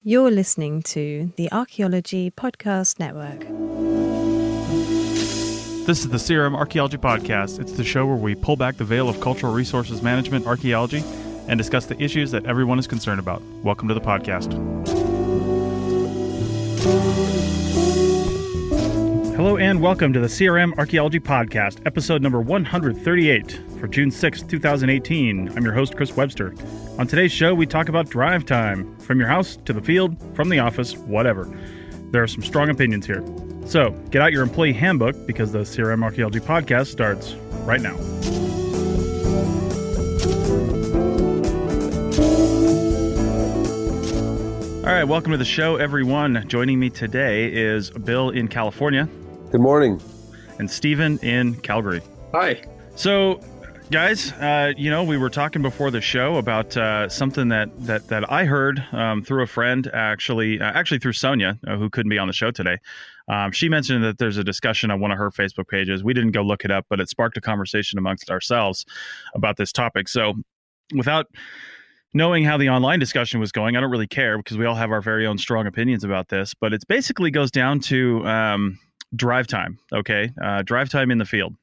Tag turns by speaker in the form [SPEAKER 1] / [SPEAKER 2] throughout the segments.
[SPEAKER 1] You're listening to the Archaeology Podcast Network.
[SPEAKER 2] This is the CRM Archaeology Podcast. It's the show where we pull back the veil of cultural resources management archaeology and discuss the issues that everyone is concerned about. Welcome to the podcast. Hello and welcome to the CRM Archaeology Podcast, episode number 138 for June 6, 2018. I'm your host, Chris Webster. On today's show, we talk about drive time, from your house to the field, from the office, whatever. There are some strong opinions here. So, get out your employee handbook because the CRM Archaeology Podcast starts right now. All right, welcome to the show, everyone. Joining me today is Bill in California.
[SPEAKER 3] Good morning.
[SPEAKER 2] And Stephen in Calgary.
[SPEAKER 4] Hi.
[SPEAKER 2] So, guys, we were talking before the show about something that I heard through a friend, actually through Sonia, who couldn't be on the show today. She mentioned that there's a discussion on one of her Facebook pages. We didn't go look it up, but it sparked a conversation amongst ourselves about this topic. So, without knowing how the online discussion was going, I don't really care because we all have our very own strong opinions about this. But it basically goes down to drive time. Okay, drive time in the field.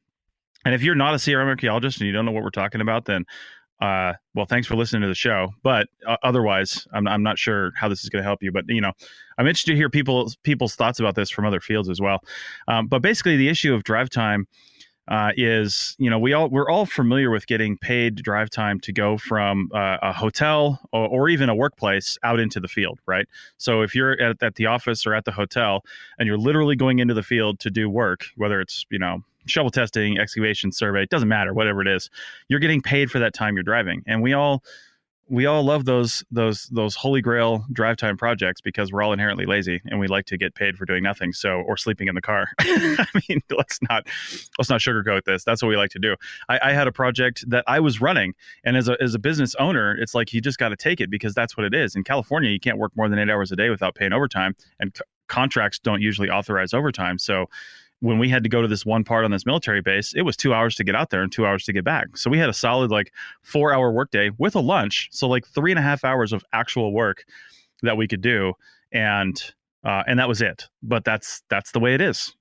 [SPEAKER 2] And if you're not a CRM archaeologist and you don't know what we're talking about, then, well, thanks for listening to the show. But otherwise, I'm not sure how this is going to help you. But, I'm interested to hear people's thoughts about this from other fields as well. But basically, the issue of drive time is, we're all familiar with getting paid drive time to go from a hotel or even a workplace out into the field, right? So if you're at the office or at the hotel and you're literally going into the field to do work, whether it's, shovel testing, excavation, survey, it doesn't matter, whatever it is, you're getting paid for that time you're driving. And we all love those holy grail drive time projects because we're all inherently lazy and we like to get paid for doing nothing. Or sleeping in the car. I mean, let's not sugarcoat this. That's what we like to do. I had a project that I was running, and as a business owner, it's like you just got to take it because that's what it is. In California, you can't work more than 8 hours a day without paying overtime, and contracts don't usually authorize overtime. So when we had to go to this one part on this military base, it was 2 hours to get out there and 2 hours to get back. So we had a solid 4-hour workday with a lunch. So 3.5 hours of actual work that we could do. And that was it. But that's the way it is.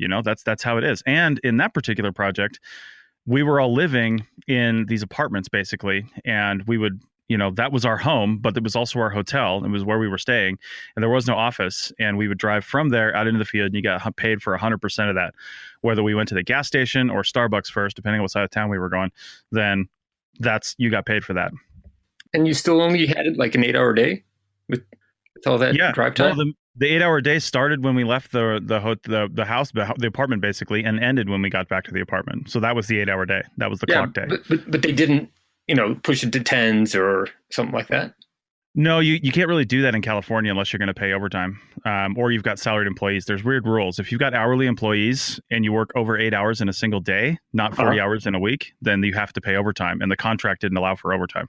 [SPEAKER 2] That's how it is. And in that particular project, we were all living in these apartments basically. And we would, that was our home, but it was also our hotel. It was where we were staying, and there was no office. And we would drive from there out into the field, and you got paid for 100% of that. Whether we went to the gas station or Starbucks first, depending on what side of town we were going, then you got paid for that.
[SPEAKER 4] And you still only had an 8-hour day with all that drive time?
[SPEAKER 2] Well, the 8-hour day started when we left the house, the apartment basically, and ended when we got back to the apartment. So that was the 8-hour day. That was the clock day.
[SPEAKER 4] But they didn't push it to 10s or something like that?
[SPEAKER 2] No, you can't really do that in California unless you're going to pay overtime, or you've got salaried employees. There's weird rules. If you've got hourly employees and you work over 8 hours in a single day, not 40 hours in a week, then you have to pay overtime, and the contract didn't allow for overtime.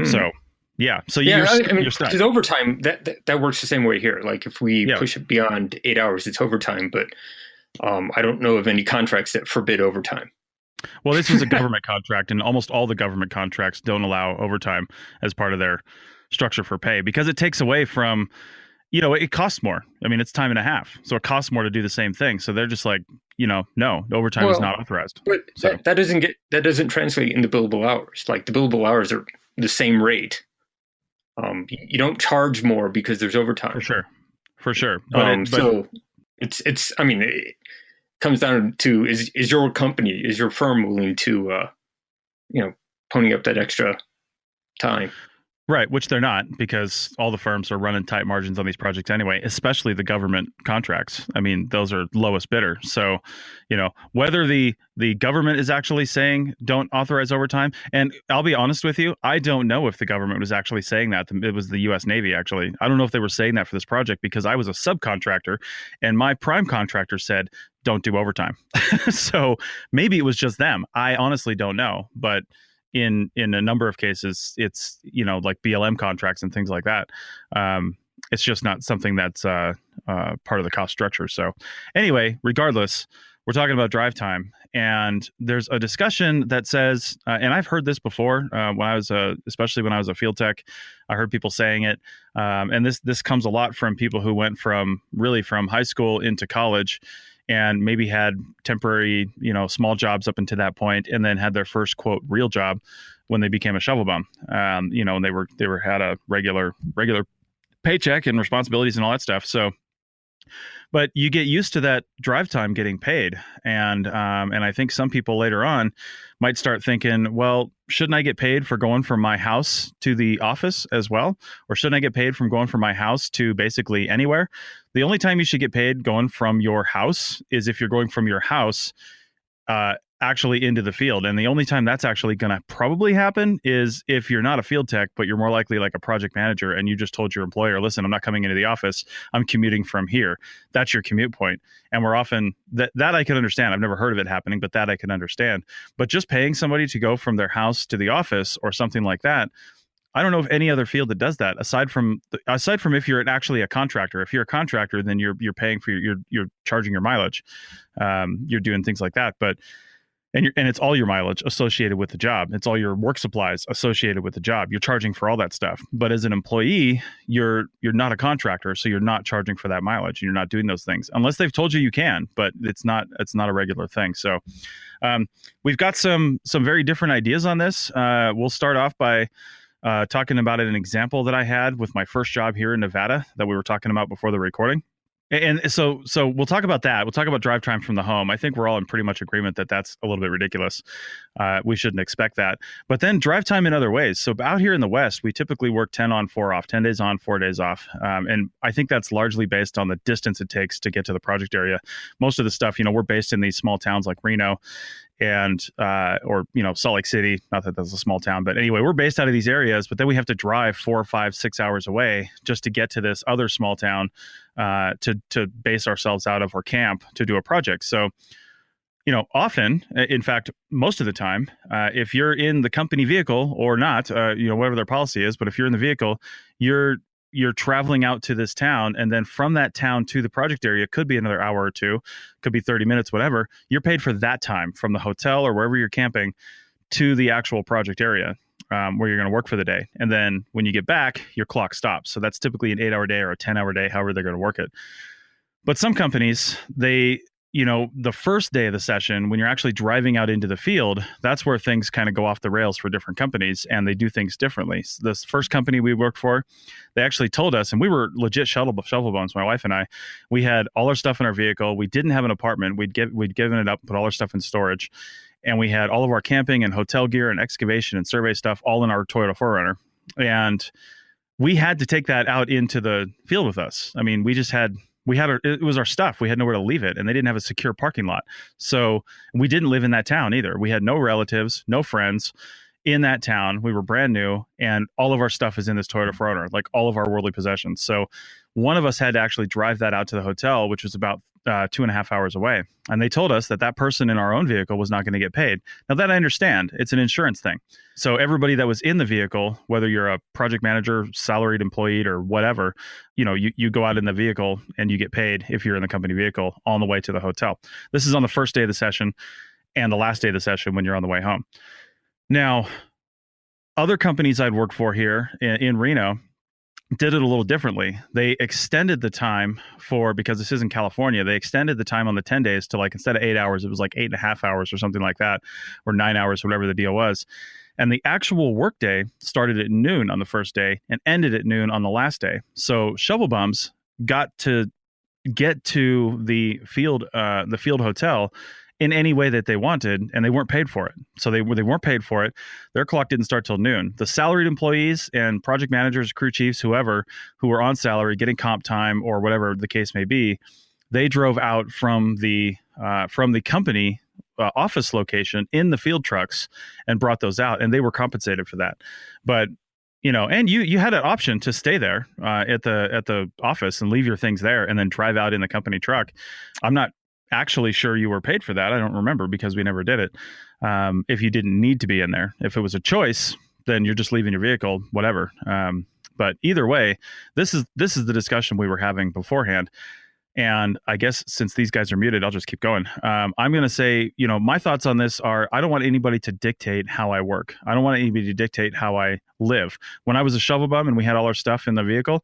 [SPEAKER 2] So, yeah. So you're stuck.
[SPEAKER 4] Because overtime, that works the same way here. If we push it beyond 8 hours, it's overtime. But I don't know of any contracts that forbid overtime.
[SPEAKER 2] Well, this is a government contract, and almost all the government contracts don't allow overtime as part of their structure for pay because it takes away from, it costs more. I mean, it's time and a half. So it costs more to do the same thing. So they're just no, overtime is not authorized.
[SPEAKER 4] But that doesn't translate into billable hours. The billable hours are the same rate. You don't charge more because there's overtime. For sure. But so it's it comes down to is your firm willing to pony up that extra time?
[SPEAKER 2] Right, which they're not, because all the firms are running tight margins on these projects anyway, especially the government contracts. I mean, those are lowest bidder. So, whether the government is actually saying don't authorize overtime, and I'll be honest with you, I don't know if the government was actually saying that. It was the U.S. Navy, actually. I don't know if they were saying that for this project because I was a subcontractor, and my prime contractor said, don't do overtime. So maybe it was just them. I honestly don't know, but in a number of cases, it's, BLM contracts and things like that. It's just not something that's part of the cost structure. So anyway, regardless, we're talking about drive time, and there's a discussion that says, and I've heard this before when I was, especially when I was a field tech, I heard people saying it, and this comes a lot from people who went from high school into college, and maybe had temporary, small jobs up until that point, and then had their first quote real job when they became a shovel bum. And they had a regular paycheck and responsibilities and all that stuff. So, but you get used to that drive time getting paid, and I think some people later on might start thinking, well, shouldn't I get paid for going from my house to the office as well, or shouldn't I get paid from going from my house to basically anywhere? The only time you should get paid going from your house is if you're going from your house actually into the field. And the only time that's actually going to probably happen is if you're not a field tech, but you're more likely like a project manager, and you just told your employer, listen, I'm not coming into the office, I'm commuting from here. That's your commute point. And we're often, that I can understand. I've never heard of it happening, but that I can understand. But just paying somebody to go from their house to the office or something like that, I don't know of any other field that does that aside from if you're actually a contractor. If you're a contractor, then you're paying for you're charging your mileage. You're doing things like that, but and it's all your mileage associated with the job. It's all your work supplies associated with the job. You're charging for all that stuff. But as an employee, you're not a contractor, so you're not charging for that mileage. You're not doing those things unless they've told you can. But it's not a regular thing. So we've got some very different ideas on this. We'll start off by talking about an example that I had with my first job here in Nevada that we were talking about before the recording. And so we'll talk about that. We'll talk about drive time from the home. I think we're all in pretty much agreement that that's a little bit ridiculous. We shouldn't expect that. But then drive time in other ways. So out here in the West, we typically work 10 on, 4 off, 10 days on, 4 days off. And I think that's largely based on the distance it takes to get to the project area. Most of the stuff, we're based in these small towns like Reno and or Salt Lake City. Not that that's a small town, but anyway, we're based out of these areas, but then we have to drive 4, 5, 6 hours away just to get to this other small town to base ourselves out of or camp to do a project. So often, in fact, most of the time, if you're in the company vehicle or not, whatever their policy is, but if you're in the vehicle, you're traveling out to this town, and then from that town to the project area could be another hour or two, could be 30 minutes, whatever. You're paid for that time from the hotel or wherever you're camping to the actual project area where you're going to work for the day. And then when you get back, your clock stops. So that's typically an 8-hour day or a 10-hour day, however they're going to work it. But some companies, the first day of the session, when you're actually driving out into the field, that's where things kind of go off the rails for different companies, and they do things differently. So this first company we worked for, they actually told us, and we were legit shovel bones, my wife and I. We had all our stuff in our vehicle. We didn't have an apartment. We'd given it up, put all our stuff in storage, and we had all of our camping and hotel gear and excavation and survey stuff all in our Toyota 4Runner. And we had to take that out into the field with us. I mean, it was our stuff. We had nowhere to leave it, and they didn't have a secure parking lot. So we didn't live in that town either. We had no relatives, no friends in that town. We were brand new, and all of our stuff is in this Toyota 4Runner, like all of our worldly possessions. So one of us had to actually drive that out to the hotel, which was about 2.5 hours away. And they told us that person in our own vehicle was not going to get paid. Now that I understand, it's an insurance thing. So everybody that was in the vehicle, whether you're a project manager, salaried employee, or whatever, you go out in the vehicle and you get paid if you're in the company vehicle on the way to the hotel. This is on the first day of the session and the last day of the session when you're on the way home. Now, other companies I'd worked for here in Reno did it a little differently. They extended the time because this is in California, they extended the time on the 10 days to, like, instead of 8 hours, it was like 8.5 hours or something like that, or 9 hours, whatever the deal was. And the actual workday started at noon on the first day and ended at noon on the last day. So shovel bums got to get to the field hotel in any way that they wanted, and they weren't paid for it. So they weren't paid for it. Their clock didn't start till noon. The salaried employees and project managers, crew chiefs, whoever, who were on salary, getting comp time or whatever the case may be, they drove out from the company office location in the field trucks and brought those out, and they were compensated for that. But and you had an option to stay there at the office and leave your things there and then drive out in the company truck. I'm not actually sure you were paid for that. I don't remember because we never did it. If you didn't need to be in there, if it was a choice, then you're just leaving your vehicle, whatever. But either way, this is the discussion we were having beforehand. And I guess since these guys are muted, I'll just keep going. I'm going to say, my thoughts on this are I don't want anybody to dictate how I work. I don't want anybody to dictate how I live. When I was a shovel bum and we had all our stuff in the vehicle,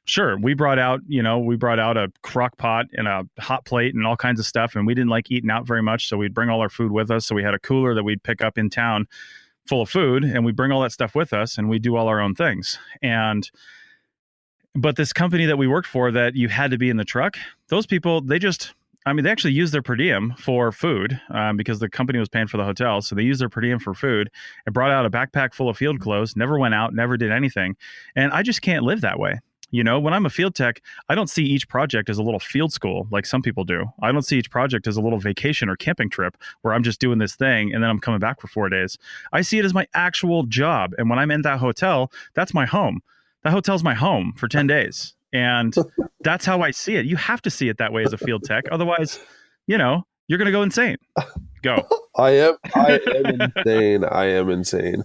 [SPEAKER 2] sure, we brought out a crock pot and a hot plate and all kinds of stuff. And we didn't like eating out very much. So we'd bring all our food with us. So we had a cooler that we'd pick up in town full of food, and we bring all that stuff with us and we do all our own things. But this company that we worked for that you had to be in the truck, those people, they actually use their per diem for food because the company was paying for the hotel. So they used their per diem for food and brought out a backpack full of field clothes, never went out, never did anything. And I just can't live that way. When I'm a field tech, I don't see each project as a little field school like some people do. I don't see each project as a little vacation or camping trip where I'm just doing this thing and then I'm coming back for 4 days. I see it as my actual job. And when I'm in that hotel, that's my home. That hotel's my home for 10 days. And that's how I see it. You have to see it that way as a field tech. Otherwise, you're going to go insane. Go.
[SPEAKER 3] I am insane. I am insane.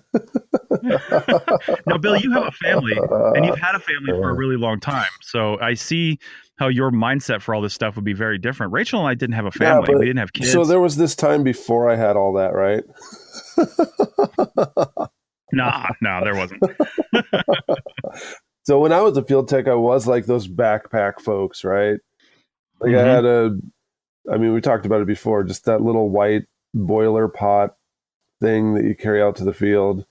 [SPEAKER 2] Now, Bill, you have a family and you've had a family for a really long time. So I see how your mindset for all this stuff would be very different. Rachel and I didn't have a family. We didn't have kids.
[SPEAKER 3] So there was this time before I had all that, right?
[SPEAKER 2] No, there wasn't.
[SPEAKER 3] So when I was a field tech, I was like those backpack folks, right? Like I had we talked about it before, just that little white boiler pot thing that you carry out to the field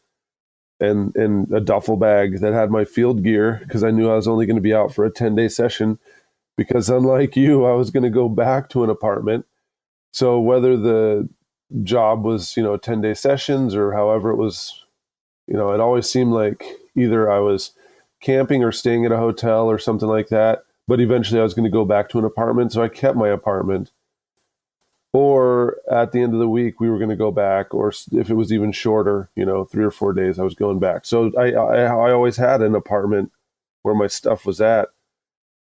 [SPEAKER 3] and a duffel bag that had my field gear because I knew I was only going to be out for a 10-day session because unlike you, I was going to go back to an apartment. So whether the job was, 10-day sessions or however it was, it always seemed like either I was camping or staying at a hotel or something like that. But eventually I was going to go back to an apartment. So I kept my apartment. Or at the end of the week, we were going to go back. Or if it was even shorter, 3 or 4 days, I was going back. So I always had an apartment where my stuff was at.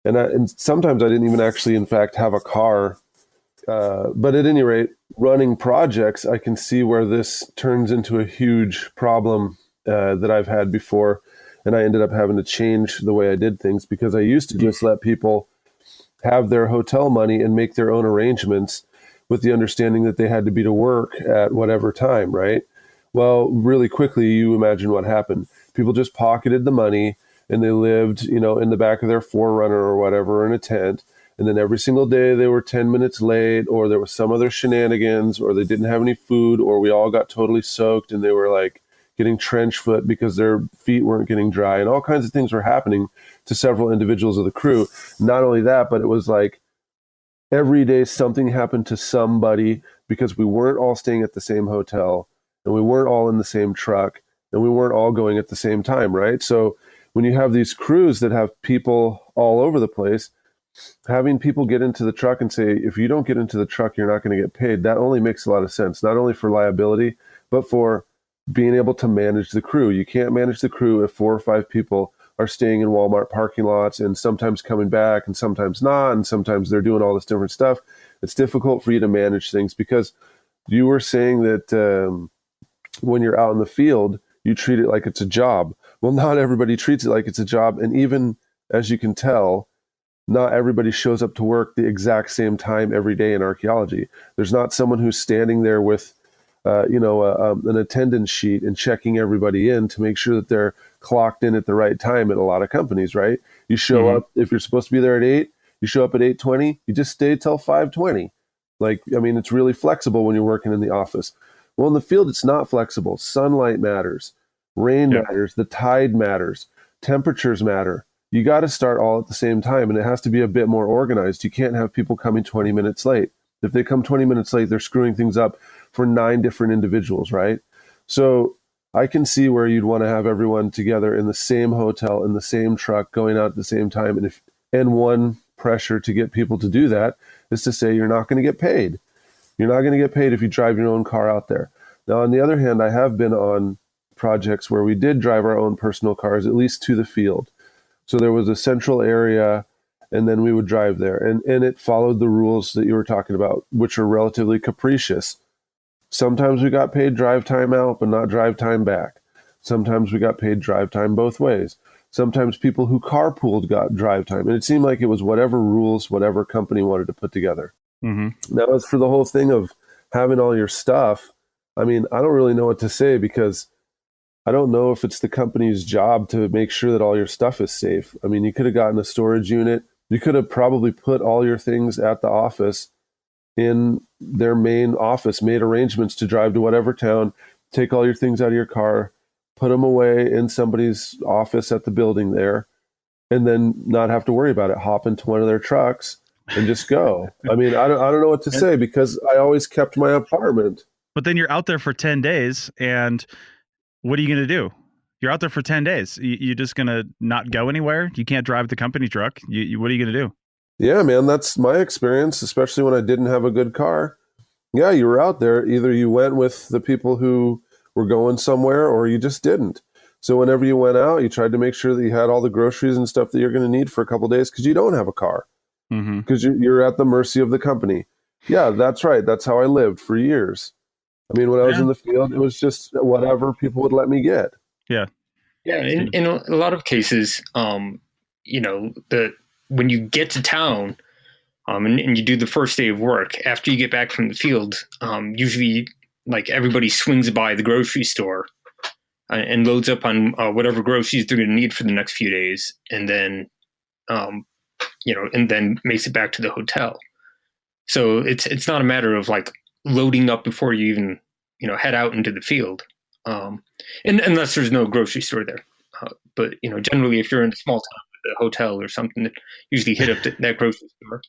[SPEAKER 3] And sometimes I didn't even actually, in fact, have a car. But at any rate, running projects, I can see where this turns into a huge problem that I've had before. And I ended up having to change the way I did things because I used to just let people have their hotel money and make their own arrangements with the understanding that they had to be to work at whatever time, right? Well, really quickly, you imagine what happened. People just pocketed the money and they lived, in the back of their 4Runner or whatever in a tent. And then every single day they were 10 minutes late or there was some other shenanigans or they didn't have any food or we all got totally soaked and they were like getting trench foot because their feet weren't getting dry and all kinds of things were happening to several individuals of the crew. Not only that, but it was like every day something happened to somebody because we weren't all staying at the same hotel and we weren't all in the same truck and we weren't all going at the same time, right? So when you have these crews that have people all over the place, having people get into the truck and say, if you don't get into the truck, you're not going to get paid. That only makes a lot of sense, not only for liability, but for being able to manage the crew. You can't manage the crew if 4 or 5 people are staying in Walmart parking lots and sometimes coming back and sometimes not, and sometimes they're doing all this different stuff. It's difficult for you to manage things because you were saying that when you're out in the field, you treat it like it's a job. Well, not everybody treats it like it's a job. And even as you can tell, not everybody shows up to work the exact same time every day in archaeology. There's not someone who's standing there with an attendance sheet and checking everybody in to make sure that they're clocked in at the right time at a lot of companies, right? You show up, if you're supposed to be there at 8, you show up at 8:20, you just stay till 5:20. It's really flexible when you're working in the office. Well, in the field, it's not flexible. Sunlight matters, rain matters, the tide matters, temperatures matter. You got to start all at the same time, and it has to be a bit more organized. You can't have people coming 20 minutes late. If they come 20 minutes late, they're screwing things up for 9 different individuals, right? So I can see where you'd want to have everyone together in the same hotel, in the same truck, going out at the same time. And one pressure to get people to do that is to say you're not going to get paid. You're not going to get paid if you drive your own car out there. Now, on the other hand, I have been on projects where we did drive our own personal cars, at least to the field. So there was a central area, and then we would drive there. And it followed the rules that you were talking about, which are relatively capricious. Sometimes we got paid drive time out, but not drive time back. Sometimes we got paid drive time both ways. Sometimes people who carpooled got drive time. And it seemed like it was whatever rules, whatever company wanted to put together.
[SPEAKER 2] Mm-hmm.
[SPEAKER 3] Now, as for the whole thing of having all your stuff, I mean, I don't really know what to say because I don't know if it's the company's job to make sure that all your stuff is safe. I mean, you could have gotten a storage unit. You could have probably put all your things at the office in their main office, made arrangements to drive to whatever town, take all your things out of your car, put them away in somebody's office at the building there, and then not have to worry about it. Hop into one of their trucks and just go. I mean, I don't know what to say because I always kept my apartment.
[SPEAKER 2] But then you're out there for 10 days and what are you going to do? You're out there for 10 days. You're just going to not go anywhere? You can't drive the company truck. What are you going to do?
[SPEAKER 3] Yeah, man, that's my experience, especially when I didn't have a good car. Yeah, you were out there. Either you went with the people who were going somewhere or you just didn't. So whenever you went out, you tried to make sure that you had all the groceries and stuff that you're going to need for a couple of days because you don't have a car. Because you're at the mercy of the company. Yeah, that's right. That's how I lived for years. I mean, when I was in the field, it was just whatever people would let me get.
[SPEAKER 2] Yeah.
[SPEAKER 4] Yeah. In a lot of cases, when you get to town and you do the first day of work, after you get back from the field, usually like everybody swings by the grocery store and loads up on whatever groceries they're going to need for the next few days. And then, and then makes it back to the hotel. So it's not a matter of like loading up before you even, head out into the field. And unless there's no grocery store there. But, generally if you're in a small town with a hotel or something, that usually hit up that grocery store.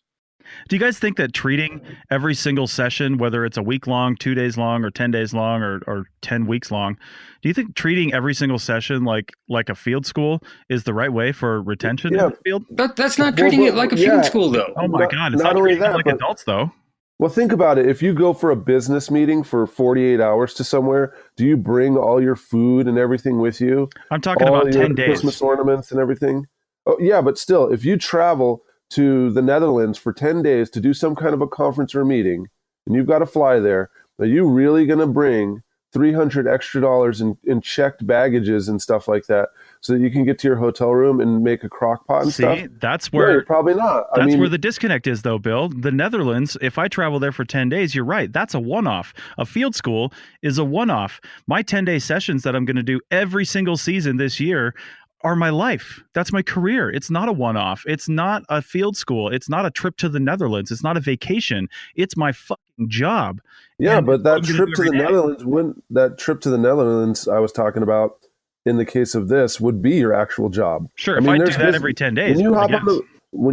[SPEAKER 2] Do you guys think that treating every single session, whether it's a week long, 2 days long, or 10 days long, or 10 weeks long, do you think treating every single session like a field school is the right way for retention in the field?
[SPEAKER 4] That's not treating it like a field school, though.
[SPEAKER 2] Oh my God, it's not treating it like adults, though.
[SPEAKER 3] Well, think about it. If you go for a business meeting for 48 hours to somewhere, do you bring all your food and everything with you?
[SPEAKER 2] I'm talking about 10 days.
[SPEAKER 3] Christmas ornaments and everything. Oh, yeah, but still, if you travel to the Netherlands for 10 days to do some kind of a conference or meeting, and you've got to fly there, are you really going to bring $300 extra in checked baggages and stuff like that so that you can get to your hotel room and make a crock pot and stuff?
[SPEAKER 2] That's where
[SPEAKER 3] no, probably not.
[SPEAKER 2] That's where the disconnect is, though, Bill. The Netherlands, if I travel there for 10 days, you're right. That's a one-off. A field school is a one-off. My 10-day sessions that I'm going to do every single season this year are my life. That's my career. It's not a one-off. It's not a field school. It's not a trip to the Netherlands. It's not a vacation. It's my fucking job.
[SPEAKER 3] Yeah, but that trip to the Netherlands, I was talking about in the case of this, would be your actual job.
[SPEAKER 2] Sure, if I do that every 10 days.
[SPEAKER 3] When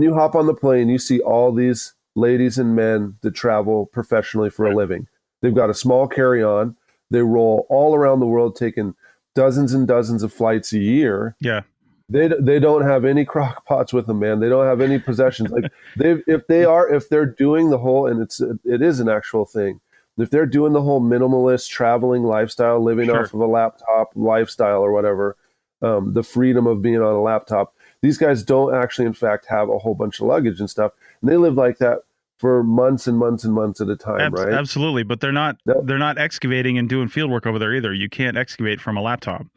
[SPEAKER 3] you hop on the plane, you see all these ladies and men that travel professionally for a living. They've got a small carry-on. They roll all around the world, taking dozens and dozens of flights a year.
[SPEAKER 2] Yeah.
[SPEAKER 3] They don't have any crock pots with them, man. They don't have any possessions. Like if they're doing the whole, and it is an actual thing. If they're doing the whole minimalist traveling lifestyle, living off of a laptop lifestyle or whatever, the freedom of being on a laptop, these guys don't actually, in fact, have a whole bunch of luggage and stuff. And they live like that for months and months and months at a time, right?
[SPEAKER 2] Absolutely. But they're not excavating and doing field work over there either. You can't excavate from a laptop.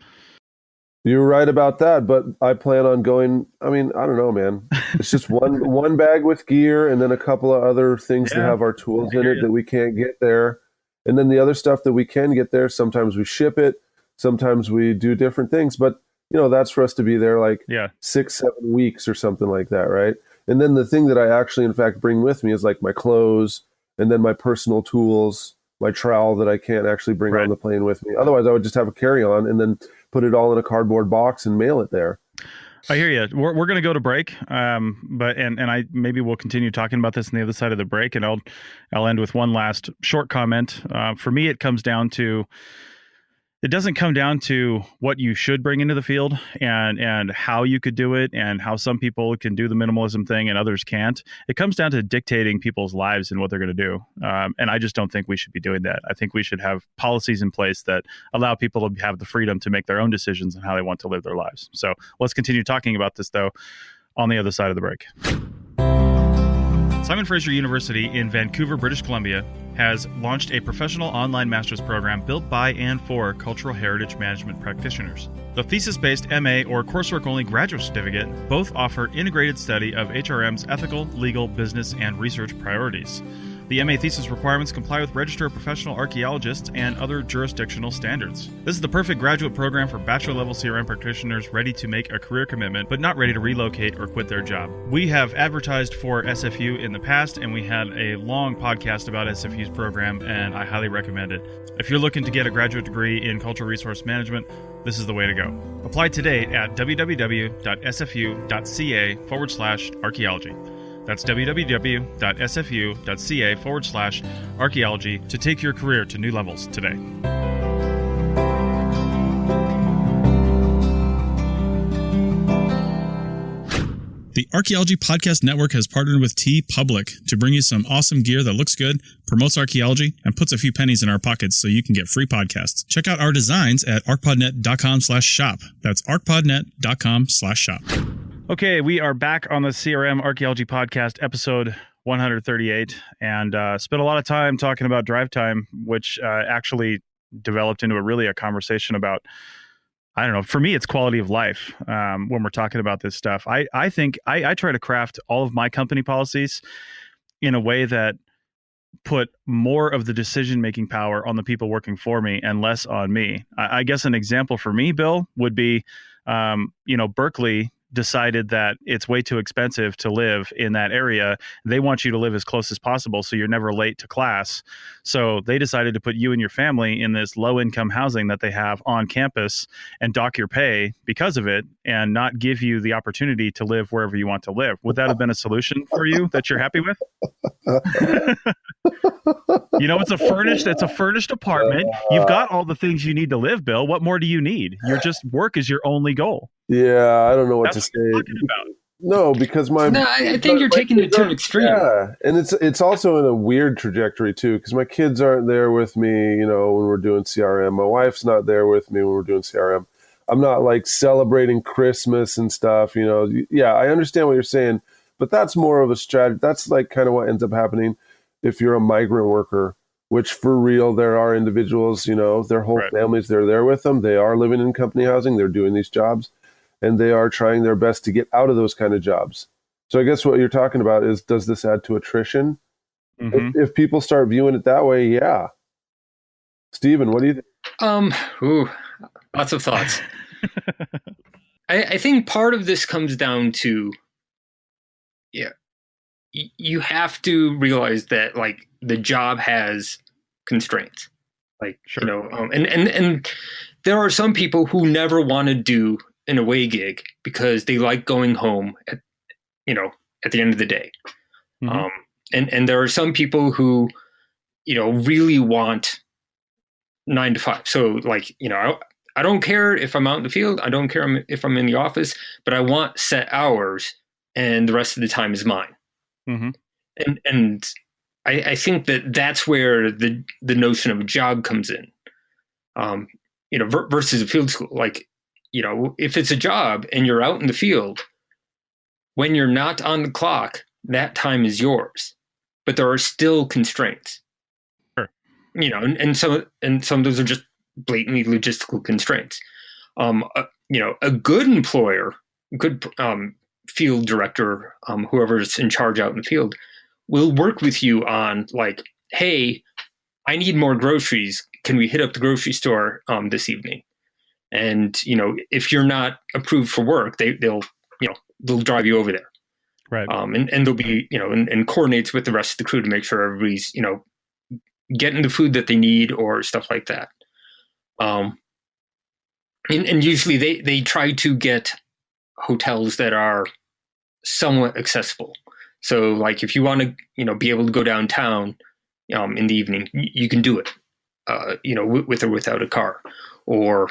[SPEAKER 3] You're right about that, but I plan on going. I mean, I don't know, man. It's just one bag with gear and then a couple of other things that have our tools in it that we can't get there. And then the other stuff that we can get there, sometimes we ship it, sometimes we do different things. But, that's for us to be there like 6-7 weeks or something like that, right? And then the thing that I actually, in fact, bring with me is like my clothes and then my personal tools, my trowel that I can't actually bring on the plane with me. Otherwise, I would just have a carry-on and then put it all in a cardboard box and mail it there.
[SPEAKER 2] I hear you. We're going to go to break, but I maybe we'll continue talking about this on the other side of the break, and I'll end with one last short comment. For me, it doesn't come down to what you should bring into the field and how you could do it and how some people can do the minimalism thing and others can't. It comes down to dictating people's lives and what they're going to do. And I just don't think we should be doing that. I think we should have policies in place that allow people to have the freedom to make their own decisions on how they want to live their lives. So let's continue talking about this, though, on the other side of the break. Simon Fraser University in Vancouver, British Columbia, has launched a professional online master's program built by and for cultural heritage management practitioners. The thesis-based MA or coursework-only graduate certificate both offer integrated study of HRM's ethical, legal, business, and research priorities. The MA thesis requirements comply with Register of Professional Archaeologists and other jurisdictional standards. This is the perfect graduate program for bachelor-level CRM practitioners ready to make a career commitment but not ready to relocate or quit their job. We have advertised for SFU in the past, and we had a long podcast about SFU's program, and I highly recommend it. If you're looking to get a graduate degree in cultural resource management, this is the way to go. Apply today at www.sfu.ca/archaeology. That's www.sfu.ca/archaeology to take your career to new levels today.
[SPEAKER 5] The Archaeology Podcast Network has partnered with TeePublic to bring you some awesome gear that looks good, promotes archaeology, and puts a few pennies in our pockets so you can get free podcasts. Check out our designs at arcpodnet.com/shop. That's arcpodnet.com/shop.
[SPEAKER 2] Okay, we are back on the CRM Archaeology Podcast, episode 138, and spent a lot of time talking about drive time, which actually developed into a conversation about, I don't know, for me, it's quality of life when we're talking about this stuff. I think I try to craft all of my company policies in a way that put more of the decision-making power on the people working for me and less on me. I guess an example for me, Bill, would be, Berkeley decided that it's way too expensive to live in that area. They want you to live as close as possible so you're never late to class. So they decided to put you and your family in this low-income housing that they have on campus and dock your pay because of it and not give you the opportunity to live wherever you want to live. Would that have been a solution for you that you're happy with? It's a furnished apartment. You've got all the things you need to live, Bill. What more do you need? Work is your only goal.
[SPEAKER 3] Yeah, I don't know what to say. No, because
[SPEAKER 4] I think you're taking it to an extreme.
[SPEAKER 3] Yeah, and it's also in a weird trajectory too, because my kids aren't there with me, when we're doing CRM. My wife's not there with me when we're doing CRM. I'm not like celebrating Christmas and stuff, Yeah, I understand what you're saying, but that's more of a strategy. That's like kind of what ends up happening if you're a migrant worker, which for real, there are individuals, their whole families, they're there with them. They are living in company housing. They're doing these jobs. And they are trying their best to get out of those kind of jobs. So I guess what you're talking about is, does this add to attrition? Mm-hmm. If people start viewing it that way, yeah. Steven, what do you think?
[SPEAKER 4] Lots of thoughts. I think part of this comes down to, you have to realize that like the job has constraints. Like, sure. And there are some people who never want to do an away gig because they like going home at the end of the day. Mm-hmm. And there are some people who, really want 9 to 5. So like, I don't care if I'm out in the field. I don't care if I'm in the office, but I want set hours and the rest of the time is mine. Mm-hmm. And I think that's where the notion of a job comes in, versus a field school. Like, if it's a job and you're out in the field, when you're not on the clock, that time is yours, but there are still constraints. Sure. And some of those are just blatantly logistical constraints. A good employer, good field director, whoever's in charge out in the field, will work with you on like, hey, I need more groceries. Can we hit up the grocery store this evening? And, if you're not approved for work, they'll drive you over there.
[SPEAKER 2] Right.
[SPEAKER 4] And they'll be, and coordinates with the rest of the crew to make sure everybody's, getting the food that they need or stuff like that. And usually they try to get hotels that are somewhat accessible. So like if you want to, be able to go downtown in the evening, you can do it, with or without a car. Or,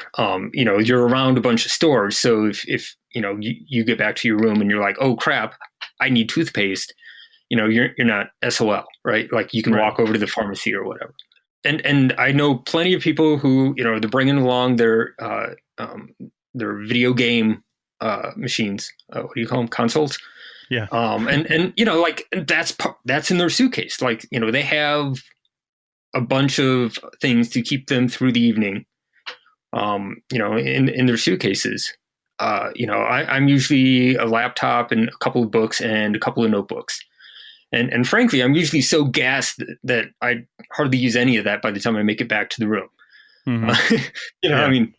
[SPEAKER 4] you're around a bunch of stores. So if you get back to your room and you're like, oh, crap, I need toothpaste, you're not SOL, right? Like you can walk over to the pharmacy or whatever. And I know plenty of people who, they're bringing along their video game machines. What do you call them? Consoles?
[SPEAKER 2] Yeah.
[SPEAKER 4] And like that's in their suitcase. Like, they have a bunch of things to keep them through the evening, in their suitcases. I'm usually a laptop and a couple of books and a couple of notebooks. And frankly, I'm usually so gassed that I hardly use any of that by the time I make it back to the room. Mm-hmm. I mean,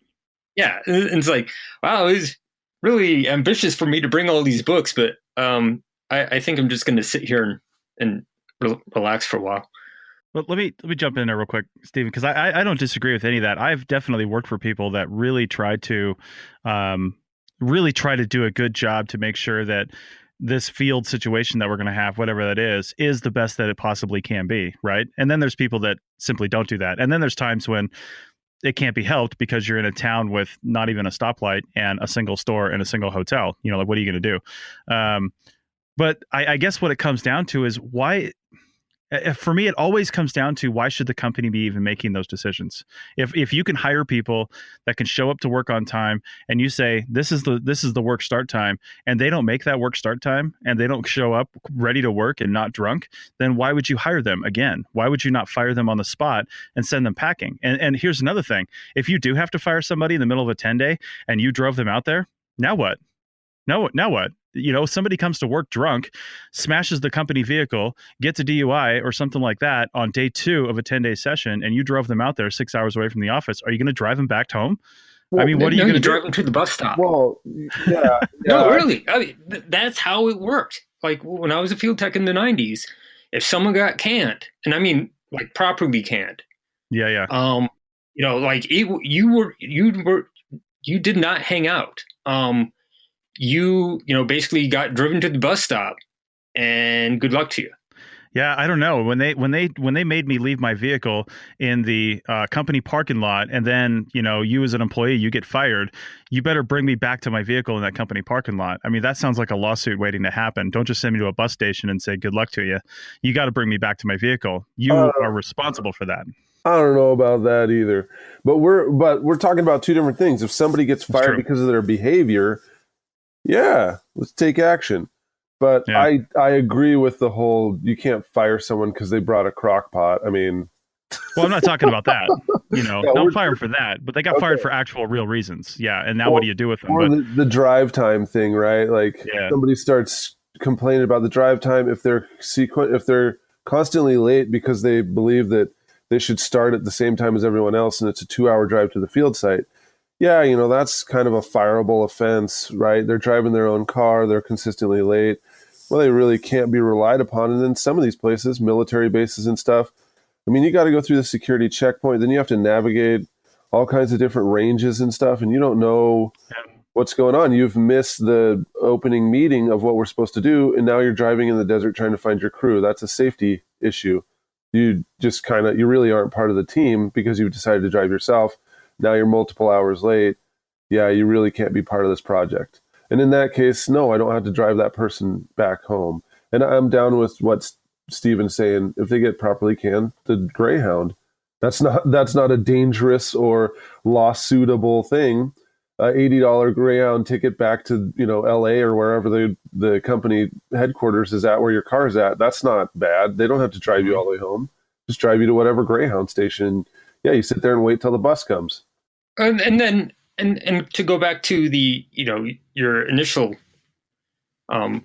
[SPEAKER 4] yeah, it's like, wow, it's really ambitious for me to bring all these books, but I think I'm just going to sit here and relax for a while.
[SPEAKER 2] Well, let me jump in there real quick, Stephen, because I don't disagree with any of that. I've definitely worked for people that really try to do a good job to make sure that this field situation that we're going to have, whatever that is the best that it possibly can be, right? And then there's people that simply don't do that. And then there's times when it can't be helped because you're in a town with not even a stoplight and a single store and a single hotel. Like, what are you going to do? But I guess what it comes down to is why. For me, it always comes down to why should the company be even making those decisions? If you can hire people that can show up to work on time, and you say this is the work start time, and they don't make that work start time, and they don't show up ready to work and not drunk, then why would you hire them again? Why would you not fire them on the spot and send them packing? And here's another thing: if you do have to fire somebody in the middle of a 10-day and you drove them out there, now what? Now what? Somebody comes to work drunk, smashes the company vehicle, gets a DUI or something like that on day 2 of a 10-day session, and you drove them out there 6 hours away from the office. Are you going to drive them back home?
[SPEAKER 4] Well,
[SPEAKER 2] I mean, what are you going to
[SPEAKER 4] drive them to the bus stop?
[SPEAKER 3] Well, yeah.
[SPEAKER 4] No, really. I mean, that's how it worked. Like when I was a field tech in the 90s, if someone got canned, and I mean like properly canned.
[SPEAKER 2] Yeah.
[SPEAKER 4] You did not hang out. You basically got driven to the bus stop, and good luck to you.
[SPEAKER 2] Yeah, I don't know. When they made me leave my vehicle in the company parking lot, and then you as an employee, you get fired, you better bring me back to my vehicle in that company parking lot. I mean, that sounds like a lawsuit waiting to happen. Don't just send me to a bus station and say good luck to you. You got to bring me back to my vehicle. You are responsible for that.
[SPEAKER 3] I don't know about that either. But we're talking about two different things. If somebody gets fired because of their behavior, yeah, let's take action. But yeah. I agree with the whole you can't fire someone because they brought a crock pot. I mean,
[SPEAKER 2] well, I'm not talking about that. Don't fire them for that. But they got fired for actual real reasons. Yeah, and now what do you do with them?
[SPEAKER 3] Or the drive time thing, right? Like somebody starts complaining about the drive time if they're constantly late because they believe that they should start at the same time as everyone else, and it's a 2-hour drive to the field site. Yeah, that's kind of a fireable offense, right? They're driving their own car. They're consistently late. Well, they really can't be relied upon. And then some of these places, military bases and stuff, I mean, you got to go through the security checkpoint. Then you have to navigate all kinds of different ranges and stuff, and you don't know what's going on. You've missed the opening meeting of what we're supposed to do, and now you're driving in the desert trying to find your crew. That's a safety issue. You just you really aren't part of the team because you decided to drive yourself. Now you're multiple hours late. Yeah, you really can't be part of this project. And in that case, no, I don't have to drive that person back home. And I'm down with what Stephen's saying. If they get properly canned, the Greyhound, that's not a dangerous or lawsuitable thing. $80 Greyhound ticket back to LA or wherever the company headquarters is at, where your car's at. That's not bad. They don't have to drive you all the way home. Just drive you to whatever Greyhound station. Yeah, you sit there and wait till the bus comes.
[SPEAKER 4] And then to go back to the your initial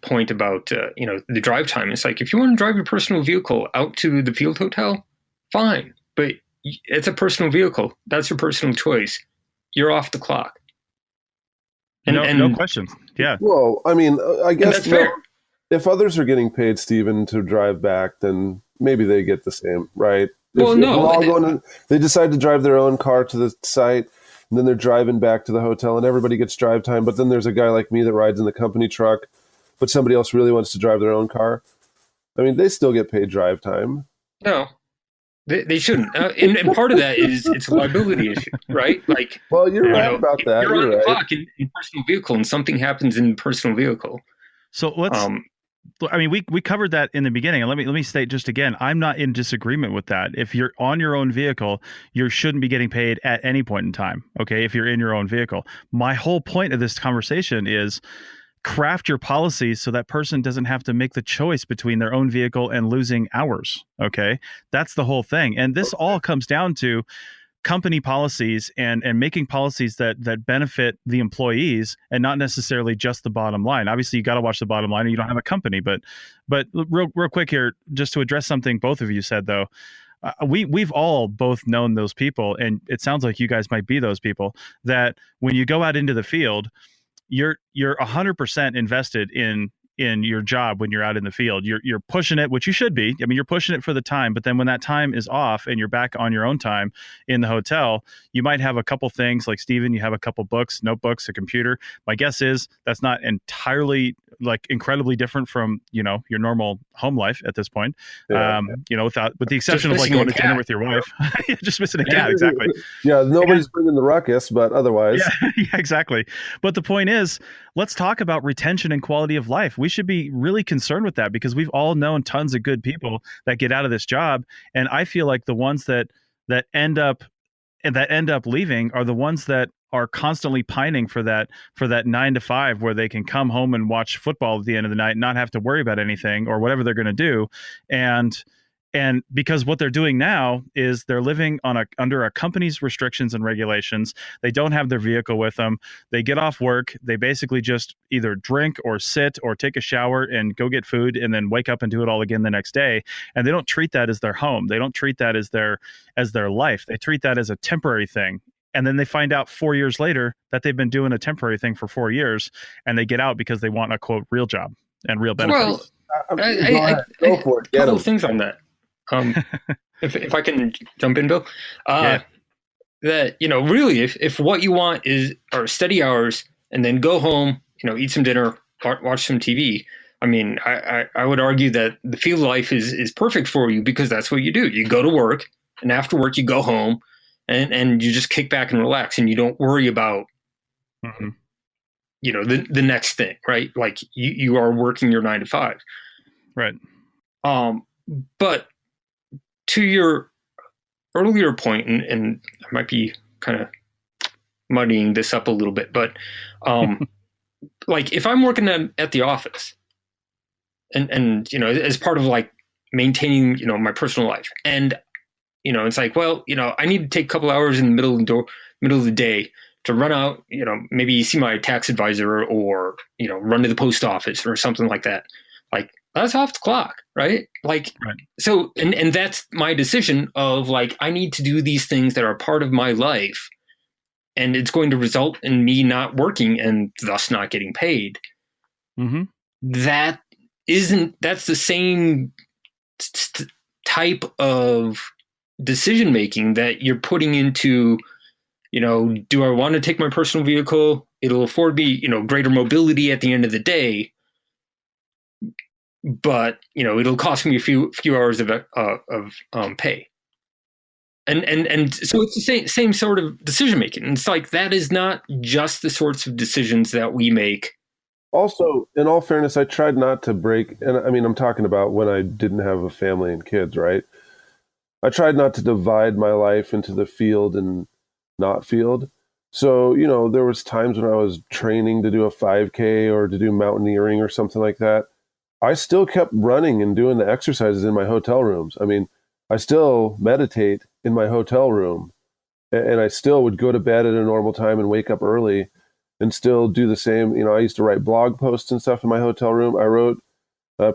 [SPEAKER 4] point about the drive time, it's like if you want to drive your personal vehicle out to the field hotel, fine, but it's a personal vehicle. That's your personal choice. You're off the clock.
[SPEAKER 2] No question. Yeah.
[SPEAKER 3] Well, I mean, I guess
[SPEAKER 4] that's fair.
[SPEAKER 3] If others are getting paid, Stephen, to drive back, then maybe they get the same, right? They decide to drive their own car to the site, and then they're driving back to the hotel, and everybody gets drive time. But then there's a guy like me that rides in the company truck, but somebody else really wants to drive their own car. I mean, they still get paid drive time.
[SPEAKER 4] No, they shouldn't. And part of that is it's a liability issue, right? Like,
[SPEAKER 3] well, you're right about that.
[SPEAKER 4] You're on the clock in personal vehicle, and something happens in personal vehicle.
[SPEAKER 2] So let's. I mean, we covered that in the beginning, and let me state just again, I'm not in disagreement with that. If you're on your own vehicle, you shouldn't be getting paid at any point in time. Okay, if you're in your own vehicle, my whole point of this conversation is craft your policies so that person doesn't have to make the choice between their own vehicle and losing hours. Okay. That's the whole thing. And this all comes down to company policies and making policies that benefit the employees and not necessarily just the bottom line. Obviously, you got to watch the bottom line, or you don't have a company. But real quick here, just to address something both of you said, though, we've all both known those people, and it sounds like you guys might be those people, that when you go out into the field, you're 100% invested in your job. When you're out in the field, you're pushing it, which you should be. I mean, you're pushing it for the time, but then when that time is off and you're back on your own time in the hotel, you might have a couple things like Steven, you have a couple books, notebooks, a computer. My guess is that's not entirely like incredibly different from, your normal home life at this point.
[SPEAKER 3] Yeah.
[SPEAKER 2] With the exception of like going to dinner with your wife, just missing a cat. Exactly.
[SPEAKER 3] Yeah. Nobody's bringing the ruckus, but otherwise.
[SPEAKER 2] Yeah, exactly. But the point is, let's talk about retention and quality of life. We should be really concerned with that because we've all known tons of good people that get out of this job. And I feel like the ones that end up leaving are the ones that are constantly pining for that 9 to 5 where they can come home and watch football at the end of the night and not have to worry about anything or whatever they're going to do. And because what they're doing now is they're living under a company's restrictions and regulations. They don't have their vehicle with them. They get off work. They basically just either drink or sit or take a shower and go get food and then wake up and do it all again the next day. And they don't treat that as their home. They don't treat that as their life. They treat that as a temporary thing. And then they find out 4 years later that they've been doing a temporary thing for 4 years, and they get out because they want a quote real job and real benefits.
[SPEAKER 4] Well, a couple of things on that. If I can jump in, Bill, that really, if what you want are steady hours and then go home, eat some dinner, watch some TV. I mean, I would argue that the field life is perfect for you because that's what you do. You go to work, and after work, you go home, and you just kick back and relax, and you don't worry about, the next thing, right? Like you are working your 9 to 5,
[SPEAKER 2] right?
[SPEAKER 4] But to your earlier point, and I might be kind of muddying this up a little bit, but like if I'm working at the office and as part of like maintaining, my personal life, and it's like, well, I need to take a couple hours in the middle of the day to run out, maybe see my tax advisor or, run to the post office or something like that. Like, that's off the clock, right? Like, right. So, and that's my decision of like, I need to do these things that are part of my life, and it's going to result in me not working and thus not getting paid. Mm-hmm. That's the same type of decision-making that you're putting into, do I want to take my personal vehicle? It'll afford me, greater mobility at the end of the day. But it'll cost me a few hours of pay, and so it's the same sort of decision making. And it's like that is not just the sorts of decisions that we make.
[SPEAKER 3] Also, in all fairness, I tried not to break, and I mean, I'm talking about when I didn't have a family and kids, right? I tried not to divide my life into the field and not field. So, there was times when I was training to do a 5K or to do mountaineering or something like that. I still kept running and doing the exercises in my hotel rooms. I mean, I still meditate in my hotel room, and I still would go to bed at a normal time and wake up early and still do the same. I used to write blog posts and stuff in my hotel room. I wrote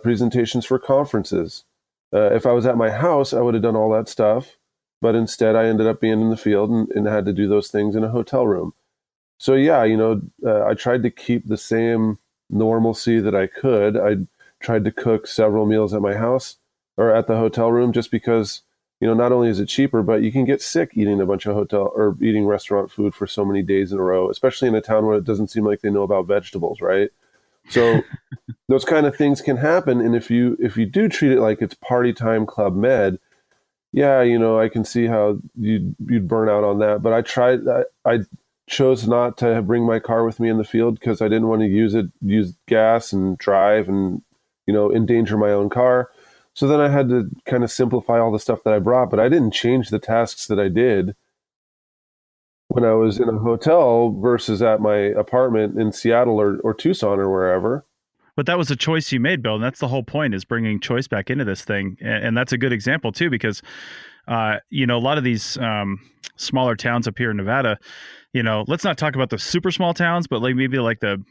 [SPEAKER 3] presentations for conferences. If I was at my house, I would have done all that stuff, but instead I ended up being in the field and had to do those things in a hotel room. So yeah, I tried to keep the same normalcy that I could. I tried to cook several meals at my house or at the hotel room just because, not only is it cheaper, but you can get sick eating a bunch of hotel or eating restaurant food for so many days in a row, especially in a town where it doesn't seem like they know about vegetables, right? So those kind of things can happen. And if you do treat it like it's party time Club Med, yeah, I can see how you'd burn out on that. But I chose not to bring my car with me in the field because I didn't want to use gas and drive and endanger my own car. So then I had to kind of simplify all the stuff that I brought, but I didn't change the tasks that I did. when I was in a hotel versus at my apartment in Seattle or Tucson or wherever.
[SPEAKER 2] But that was a choice you made, Bill, and that's the whole point, is bringing choice back into this thing. And that's a good example too, because a lot of these smaller towns up here in Nevada, let's not talk about the super small towns, but maybe the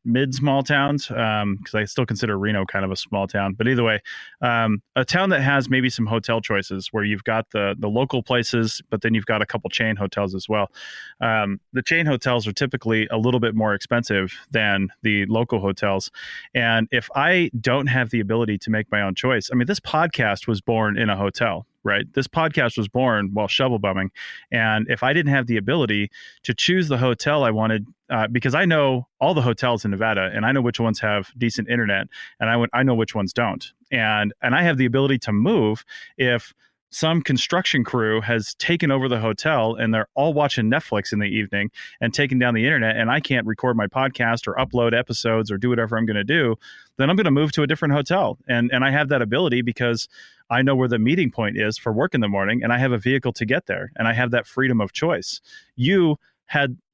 [SPEAKER 2] mid small towns, because I still consider Reno kind of a small town. But either way, a town that has maybe some hotel choices where you've got the local places, but then you've got a couple chain hotels as well. The chain hotels are typically a little bit more expensive than the local hotels. And if I don't have the ability to make my own choice, I mean, this podcast was born in a hotel. Right. This podcast was born while shovel bumming. And if I didn't have the ability to choose the hotel I wanted, because I know all the hotels in Nevada and I know which ones have decent internet and I know which ones don't. And I have the ability to move if some construction crew has taken over the hotel and they're all watching Netflix in the evening and taking down the internet, and I can't record my podcast or upload episodes or do whatever I'm going to do, then I'm going to move to a different hotel. And I have that ability because I know where the meeting point is for work in the morning, and I have a vehicle to get there, and I have that freedom of choice. You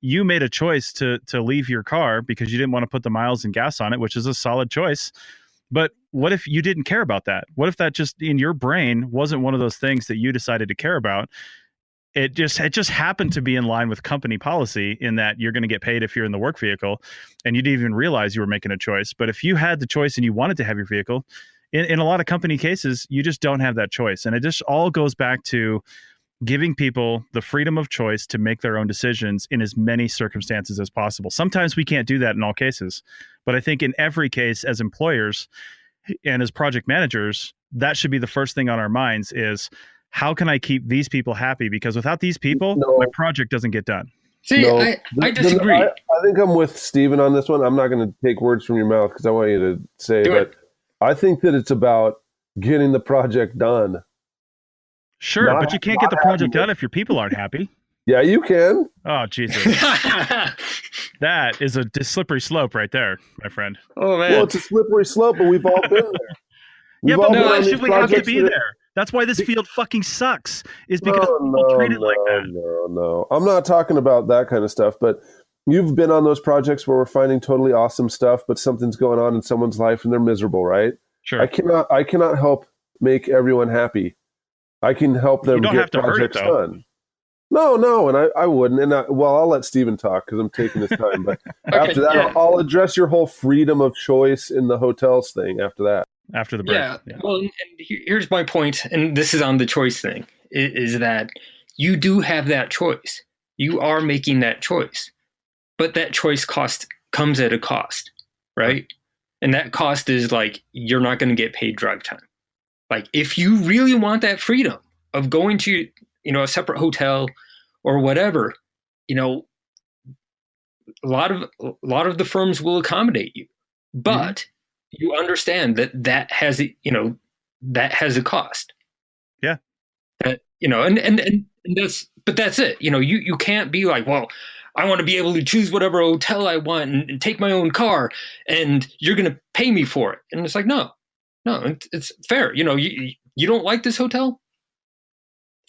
[SPEAKER 2] made a choice to leave your car because you didn't want to put the miles and gas on it, which is a solid choice. But what if you didn't care about that? What if that just in your brain wasn't one of those things that you decided to care about? It just happened to be in line with company policy in that you're going to get paid if you're in the work vehicle, and you didn't even realize you were making a choice. But if you had the choice and you wanted to have your vehicle, in a lot of company cases, you just don't have that choice. And it just all goes back to giving people the freedom of choice to make their own decisions in as many circumstances as possible. Sometimes we can't do that in all cases, but I think in every case, as employers and as project managers, that should be the first thing on our minds is, how can I keep these people happy? Because without these people, my project doesn't get done.
[SPEAKER 4] See, no, I disagree.
[SPEAKER 3] I think I'm with Steven on this one. I'm not going to take words from your mouth because I want you to say that. I think that it's about getting the project done.
[SPEAKER 2] Sure, but you can't get the project done if your people aren't happy.
[SPEAKER 3] Yeah, you can.
[SPEAKER 2] Oh, Jesus. That is a slippery slope right there, my friend.
[SPEAKER 4] Oh, man.
[SPEAKER 3] Well, it's a slippery slope, but we've all been there.
[SPEAKER 2] Yeah, but why should we have to be there? That's why this field fucking sucks, is because people treat it like that.
[SPEAKER 3] No. I'm not talking about that kind of stuff, but you've been on those projects where we're finding totally awesome stuff, but something's going on in someone's life and they're miserable, right?
[SPEAKER 2] Sure.
[SPEAKER 3] I cannot help make everyone happy. I can help them get projects done. No, and I wouldn't. And I'll let Steven talk because I'm taking his time. But after that, I'll address your whole freedom of choice in the hotels thing after that.
[SPEAKER 2] After the break.
[SPEAKER 4] Yeah. Well, and here's my point, and this is on the choice thing, is that you do have that choice. You are making that choice. But that choice comes at a cost, right? And that cost is like, you're not going to get paid drive time. Like, if you really want that freedom of going to, a separate hotel or whatever, a lot of the firms will accommodate you, but you understand that has a cost.
[SPEAKER 2] Yeah.
[SPEAKER 4] And that's it. You can't be like, well, I want to be able to choose whatever hotel I want and take my own car, and you're going to pay me for it. And it's like, no, it's fair. You don't like this hotel?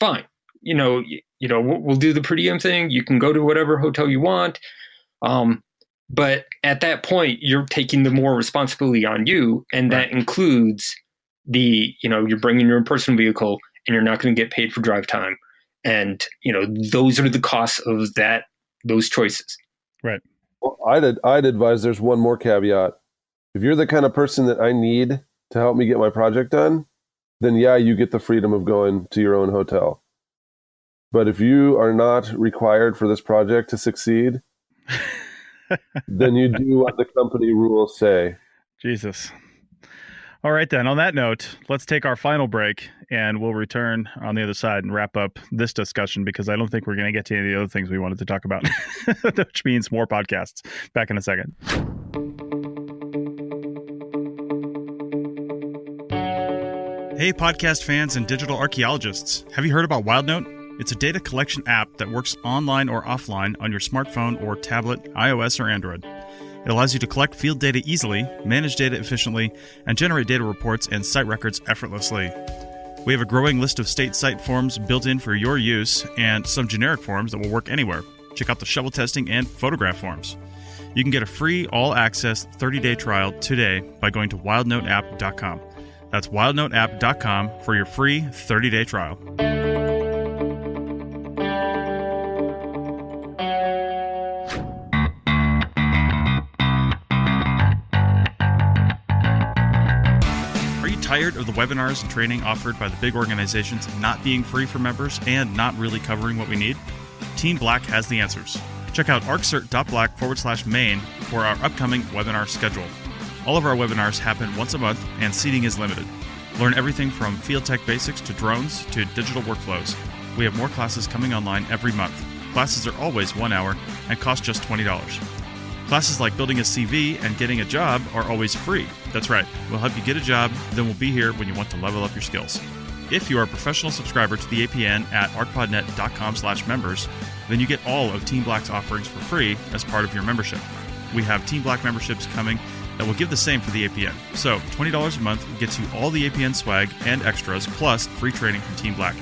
[SPEAKER 4] Fine. We'll do the per diem thing. You can go to whatever hotel you want. But at that point, you're taking the more responsibility on you. And that includes you're bringing your own personal vehicle and you're not going to get paid for drive time. And, those are the costs of those choices.
[SPEAKER 2] Right.
[SPEAKER 3] Well, I'd advise there's one more caveat. If you're the kind of person that I need to help me get my project done, then you get the freedom of going to your own hotel. But if you are not required for this project to succeed, then you do what the company rules say.
[SPEAKER 2] Jesus. All right, then. On that note, let's take our final break, and we'll return on the other side and wrap up this discussion, because I don't think we're going to get to any of the other things we wanted to talk about, which means more podcasts. Back in a second. Hey, podcast fans and digital archaeologists. Have you heard about WildNote? It's a data collection app that works online or offline on your smartphone or tablet, iOS or Android. It allows you to collect field data easily, manage data efficiently, and generate data reports and site records effortlessly. We have a growing list of state site forms built in for your use and some generic forms that will work anywhere. Check out the shovel testing and photograph forms. You can get a free all-access 30-day trial today by going to wildnoteapp.com. That's wildnoteapp.com for your free 30-day trial. Tired of the webinars and training offered by the big organizations not being free for members and not really covering what we need? Team Black has the answers. Check out arccert.black/main for our upcoming webinar schedule. All of our webinars happen once a month and seating is limited. Learn everything from field tech basics to drones to digital workflows. We have more classes coming online every month. Classes are always 1 hour and cost just $20. Classes like building a CV and getting a job are always free. That's right, we'll help you get a job, then we'll be here when you want to level up your skills. If you are a professional subscriber to the APN at arcpodnet.com/members, then you get all of Team Black's offerings for free as part of your membership. We have Team Black memberships coming that will give the same for the APN. So $20 a month gets you all the APN swag and extras, plus free training from Team Black.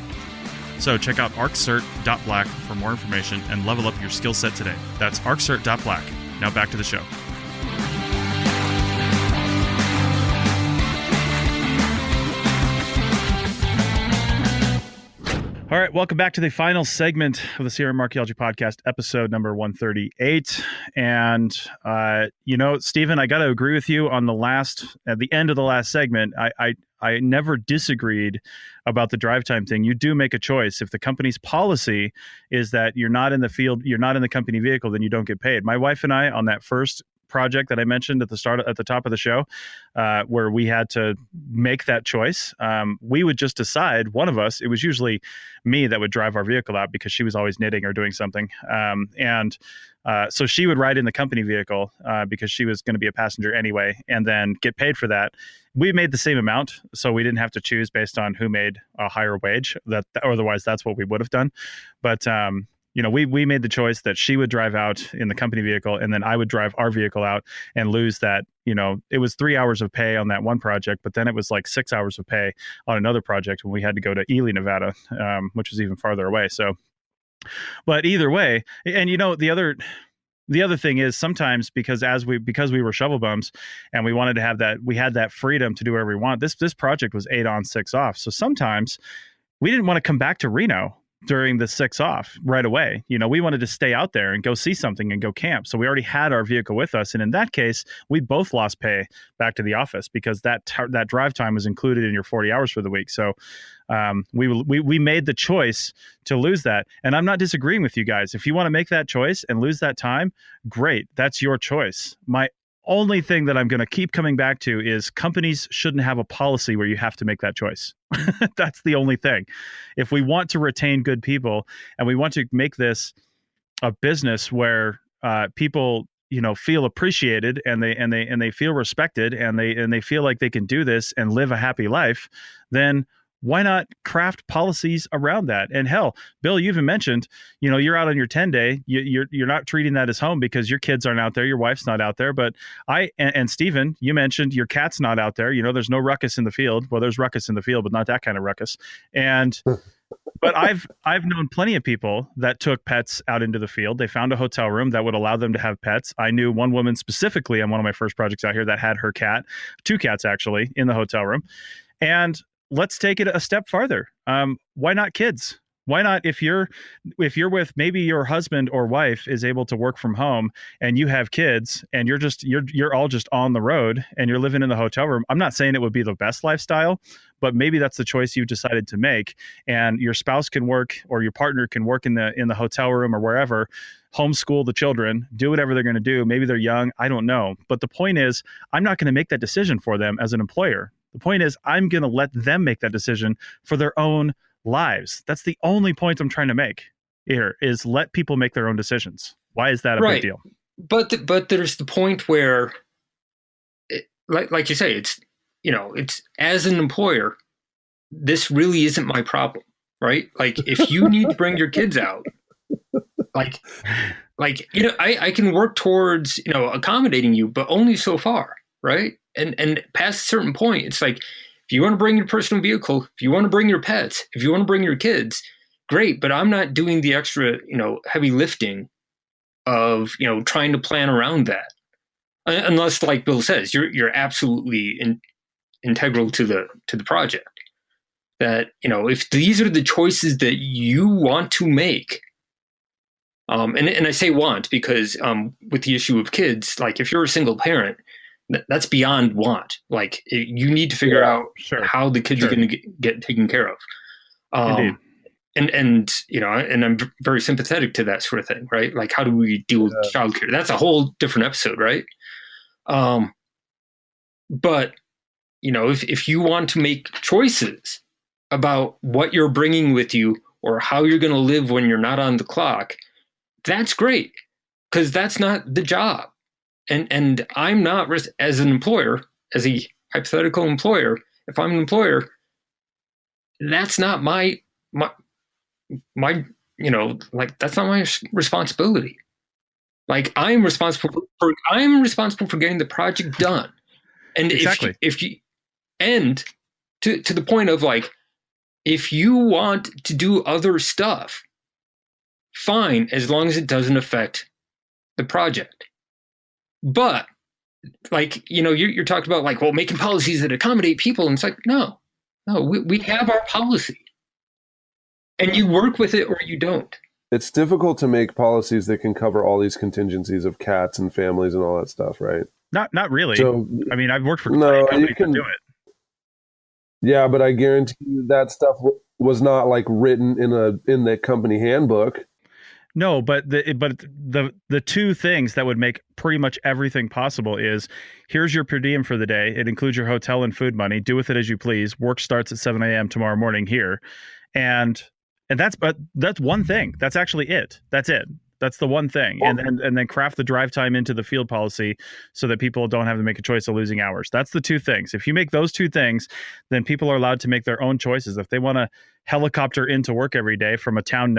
[SPEAKER 2] So check out arccert.black for more information and level up your skill set today. That's arccert.black. Now back to the show. All right, welcome back to the final segment of the CRM Archaeology Podcast, episode number 138. And, Stephen, I got to agree with you on at the end of the last segment. I never disagreed about the drive time thing. You do make a choice. If the company's policy is that you're not in the field, you're not in the company vehicle, then you don't get paid. My wife and I, on that first project that I mentioned at the top of the show, where we had to make that choice, we would just decide, one of us, it was usually me that would drive our vehicle out because she was always knitting or doing something. So she would ride in the company vehicle because she was going to be a passenger anyway, and then get paid for that. We made the same amount, so we didn't have to choose based on who made a higher wage. Otherwise, that's what we would have done. But we made the choice that she would drive out in the company vehicle, and then I would drive our vehicle out and lose that. It was 3 hours of pay on that one project, but then it was like 6 hours of pay on another project when we had to go to Ely, Nevada, which was even farther away. So, but either way, and the other thing is sometimes because we were shovel bums and we wanted to have that, we had that freedom to do whatever we want. This project was 8 on, 6 off. So sometimes we didn't want to come back to Reno during the 6 off right away. We wanted to stay out there and go see something and go camp. So we already had our vehicle with us. And in that case, we both lost pay back to the office because that drive time was included in your 40 hours for the week. So we made the choice to lose that. And I'm not disagreeing with you guys. If you want to make that choice and lose that time, great. That's your choice. My only thing that I'm going to keep coming back to is companies shouldn't have a policy where you have to make that choice. That's the only thing. If we want to retain good people and we want to make this a business where people feel appreciated and they feel respected and they feel like they can do this and live a happy life, then why not craft policies around that? And hell, Bill, you even mentioned, you're out on your 10-day. You're not treating that as home because your kids aren't out there. Your wife's not out there. But and Stephen, you mentioned your cat's not out there. There's no ruckus in the field. Well, there's ruckus in the field, but not that kind of ruckus. And but I've known plenty of people that took pets out into the field. They found a hotel room that would allow them to have pets. I knew one woman specifically on one of my first projects out here that had her cat, 2 cats actually, in the hotel room. And let's take it a step farther. Why not kids? Why not if you're with maybe your husband or wife is able to work from home and you have kids and you're all just on the road and you're living in the hotel room. I'm not saying it would be the best lifestyle, but maybe that's the choice you've decided to make, and your spouse can work or your partner can work in the hotel room or wherever, homeschool the children, do whatever they're going to do. Maybe they're young. I don't know. But the point is, I'm not going to make that decision for them as an employer. The point is, I'm going to let them make that decision for their own lives. That's the only point I'm trying to make here, is let people make their own decisions. Why is that a big deal?
[SPEAKER 4] But there's the point where, like you say, it's as an employer, this really isn't my problem, right? Like if you need to bring your kids out, I can work towards accommodating you, but only so far, right? And past a certain point, it's like If you want to bring your personal vehicle, if you want to bring your pets, if you want to bring your kids, great. But I'm not doing the extra, heavy lifting of, trying to plan around that. Unless, like Bill says, you're absolutely integral to the project. That, if these are the choices that you want to make, and I say want because with the issue of kids, like if you're a single parent, that's beyond want. Like you need to figure out how the kids are going to get taken care of.
[SPEAKER 2] Indeed.
[SPEAKER 4] And I'm very sympathetic to that sort of thing, right? Like how do we deal with childcare? That's a whole different episode, right? But if you want to make choices about what you're bringing with you or how you're going to live when you're not on the clock, that's great, because that's not the job. And I'm not, as an employer, as a hypothetical employer, if I'm an employer, that's not my that's not my responsibility. Like I'm responsible for getting the project done. And
[SPEAKER 2] exactly.
[SPEAKER 4] if you and to the point of like, if you want to do other stuff, fine, as long as it doesn't affect the project. But like, you're talking about like, well, making policies that accommodate people. And it's like, no, we have our policy and you work with it or you don't.
[SPEAKER 3] It's difficult to make policies that can cover all these contingencies of cats and families and all that stuff, right?
[SPEAKER 2] Not really.
[SPEAKER 3] So,
[SPEAKER 2] I mean, I've worked for companies that do it.
[SPEAKER 3] Yeah, but I guarantee you that stuff was not like written in the company handbook.
[SPEAKER 2] No, but the two things that would make pretty much everything possible is, here's your per diem for the day. It includes your hotel and food money. Do with it as you please. Work starts at 7 a.m. tomorrow morning here, and that's one thing. That's actually it. That's it. That's the one thing. And then craft the drive time into the field policy so that people don't have to make a choice of losing hours. That's the two things. If you make those two things, then people are allowed to make their own choices. If they want to helicopter into work every day from a town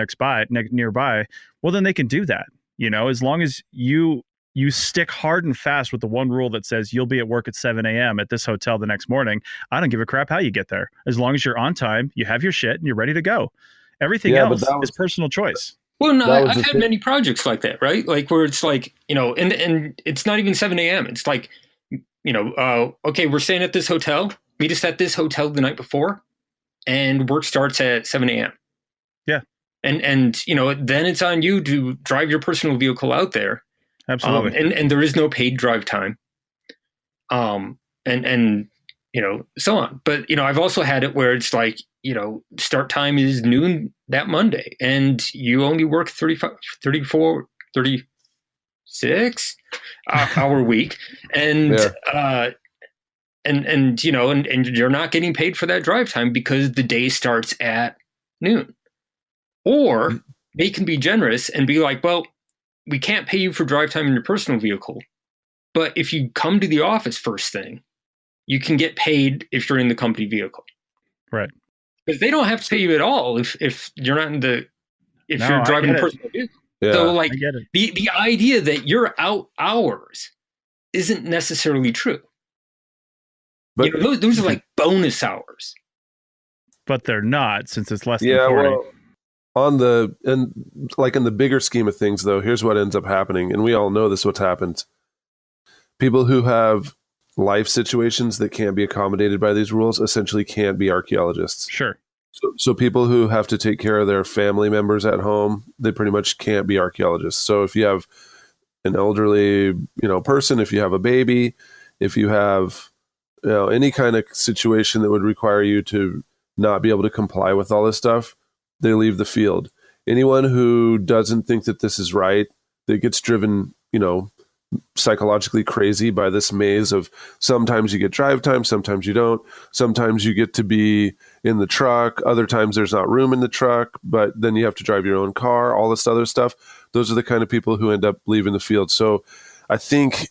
[SPEAKER 2] nearby, well, then they can do that. As long as you stick hard and fast with the one rule that says you'll be at work at 7 a.m. at this hotel the next morning. I don't give a crap how you get there. As long as you're on time, you have your shit, and you're ready to go. Everything else is personal choice.
[SPEAKER 4] Well, no, I've had many projects like that, right? Like where it's like, and it's not even 7 a.m. It's like, okay, we're staying at this hotel. Meet us at this hotel the night before, and work starts at 7 a.m.
[SPEAKER 2] Yeah.
[SPEAKER 4] And then it's on you to drive your personal vehicle out there.
[SPEAKER 2] Absolutely.
[SPEAKER 4] And there is no paid drive time. And so on. But, I've also had it where it's like, start time is noon that Monday and you only work 36 hour week. And, and you're not getting paid for that drive time because the day starts at noon. Or they can be generous and be like, well, we can't pay you for drive time in your personal vehicle, but if you come to the office first thing, you can get paid if you're in the company vehicle.
[SPEAKER 2] Right.
[SPEAKER 4] Because they don't have to pay you at all if you're not you're driving a personal vehicle. Yeah. So like the idea that you're out hours isn't necessarily true. But those are like bonus hours.
[SPEAKER 2] But they're not, since it's less than 40. Well,
[SPEAKER 3] in the bigger scheme of things, though, here's what ends up happening, and we all know this. What's happened? People who have life situations that can't be accommodated by these rules essentially can't be archaeologists.
[SPEAKER 2] Sure.
[SPEAKER 3] So people who have to take care of their family members at home, they pretty much can't be archaeologists. So if you have an elderly, person, if you have a baby, if you have, any kind of situation that would require you to not be able to comply with all this stuff, they leave the field. Anyone who doesn't think that this is right, that gets driven, psychologically crazy by this maze of sometimes you get drive time, sometimes you don't, sometimes you get to be in the truck, other times there's not room in the truck, but then you have to drive your own car, all this other stuff. Those are the kind of people who end up leaving the field. So I think,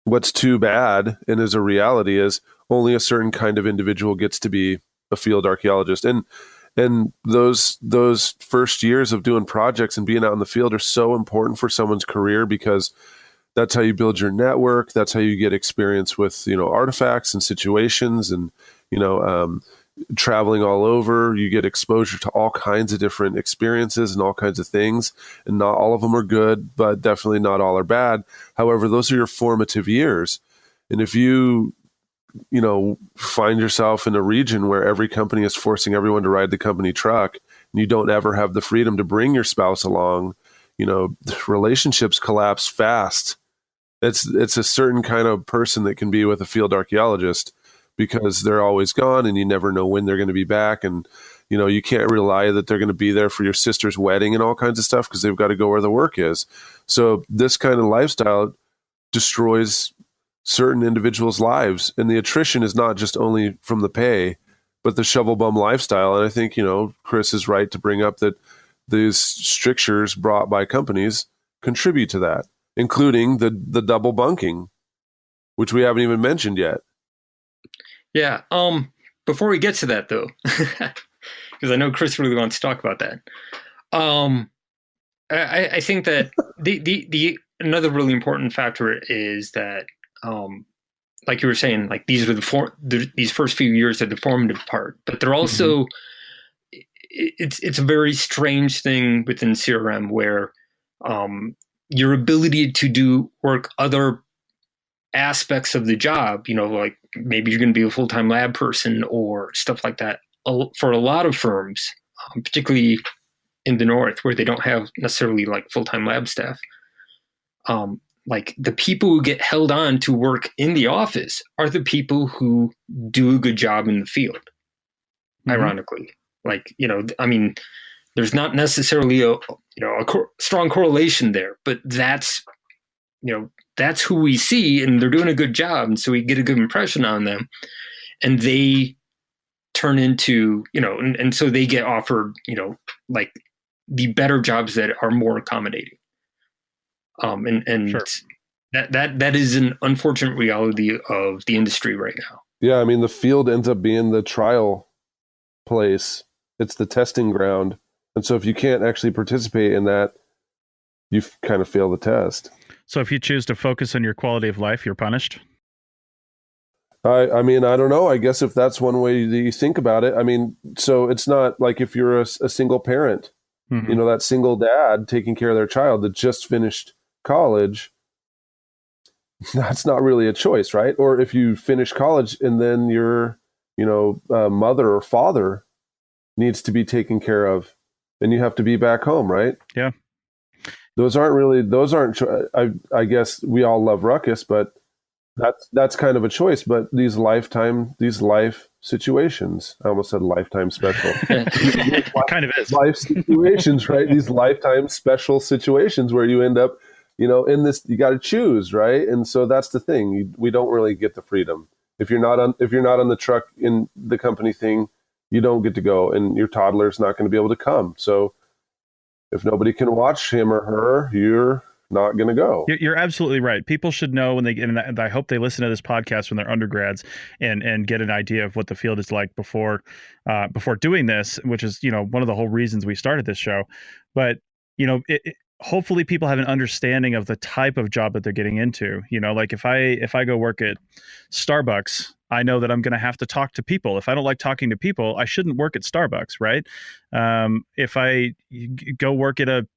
[SPEAKER 3] what's too bad and is a reality is only a certain kind of individual gets to be a field archaeologist. And those first years of doing projects and being out in the field are so important for someone's career because That's how you build your network. That's how you get experience with, artifacts and situations and, traveling all over. You get exposure to all kinds of different experiences and all kinds of things. And not all of them are good, but definitely not all are bad. However, those are your formative years. And if you find yourself in a region where every company is forcing everyone to ride the company truck and you don't ever have the freedom to bring your spouse along, relationships collapse fast. It's a certain kind of person that can be with a field archaeologist because they're always gone and you never know when they're going to be back. And, you can't rely that they're going to be there for your sister's wedding and all kinds of stuff because they've got to go where the work is. So this kind of lifestyle destroys certain individuals' lives. And the attrition is not just only from the pay, but the shovel bum lifestyle. And I think, Chris is right to bring up that these strictures brought by companies contribute to that, including the double bunking, which we haven't even mentioned yet.
[SPEAKER 4] Yeah. Before we get to that though, because I know Chris really wants to talk about that. I think that the another really important factor is that, like you were saying, like these are these first few years are the formative part, but they're also, it's a very strange thing within CRM where, your ability to do work other aspects of the job, like maybe you're going to be a full-time lab person or stuff like that. For a lot of firms, particularly in the North where they don't have necessarily like full-time lab staff, like the people who get held on to work in the office are the people who do a good job in the field. Ironically, like, there's not necessarily a strong correlation there, but that's who we see and they're doing a good job. And so we get a good impression on them and they turn into, and so they get offered, like the better jobs that are more accommodating. And sure. that is an unfortunate reality of the industry right now.
[SPEAKER 3] Yeah. I mean, the field ends up being the trial place. It's the testing ground. And so if you can't actually participate in that, you kind of fail the test.
[SPEAKER 2] So if you choose to focus on your quality of life, you're punished?
[SPEAKER 3] I mean, I don't know. I guess if that's one way that you think about it. I mean, so it's not like if you're a single parent, that single dad taking care of their child that just finished college, that's not really a choice, right? Or if you finish college and then your, mother or father needs to be taken care of and you have to be back home, right?
[SPEAKER 2] Yeah.
[SPEAKER 3] Those aren't, I guess we all love ruckus, but that's kind of a choice. But these life situations, I almost said lifetime special.
[SPEAKER 2] Kind of is.
[SPEAKER 3] Life situations, right? These lifetime special situations where you end up, in this, you got to choose, right? And so that's the thing. We don't really get the freedom. If you're not on the truck in the company thing, you don't get to go, and your toddler's not going to be able to come. So if nobody can watch him or her, you're not going to go.
[SPEAKER 2] You're absolutely right. People should know when they get in, and I hope they listen to this podcast when they're undergrads and get an idea of what the field is like before doing this, which is, one of the whole reasons we started this show. But, hopefully people have an understanding of the type of job that they're getting into. Like if I go work at Starbucks, I know that I'm going to have to talk to people. If I don't like talking to people, I shouldn't work at Starbucks, right? If I go work at a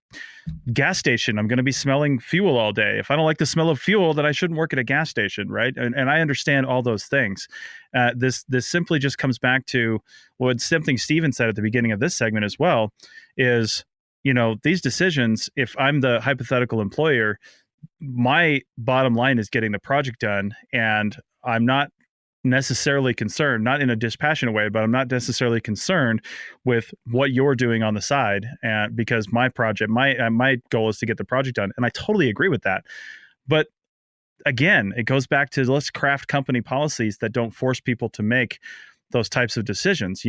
[SPEAKER 2] gas station, I'm going to be smelling fuel all day. If I don't like the smell of fuel, then I shouldn't work at a gas station, right? And I understand all those things. This simply just comes back to something Steven said at the beginning of this segment as well, is, these decisions, if I'm the hypothetical employer, my bottom line is getting the project done, and I'm not necessarily concerned, not in a dispassionate way, but I'm not necessarily concerned with what you're doing on the side, and because my project, my goal is to get the project done, and I totally agree with that. But again, it goes back to, let's craft company policies that don't force people to make those types of decisions.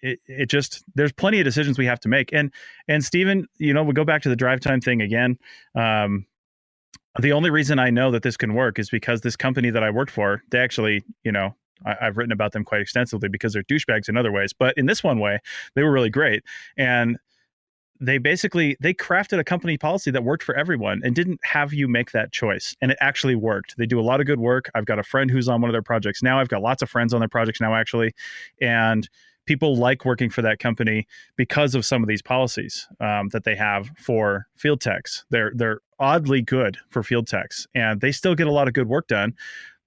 [SPEAKER 2] It just, there's plenty of decisions we have to make, and Steven, we go back to the drive time thing again. The only reason I know that this can work is because this company that I worked for, they actually, I've written about them quite extensively because they're douchebags in other ways, but in this one way, they were really great. And they crafted a company policy that worked for everyone and didn't have you make that choice. And it actually worked. They do a lot of good work. I've got a friend who's on one of their projects now. I've got lots of friends on their projects now, actually. And people like working for that company because of some of these policies that they have for field techs. They're oddly good for field techs, and they still get a lot of good work done.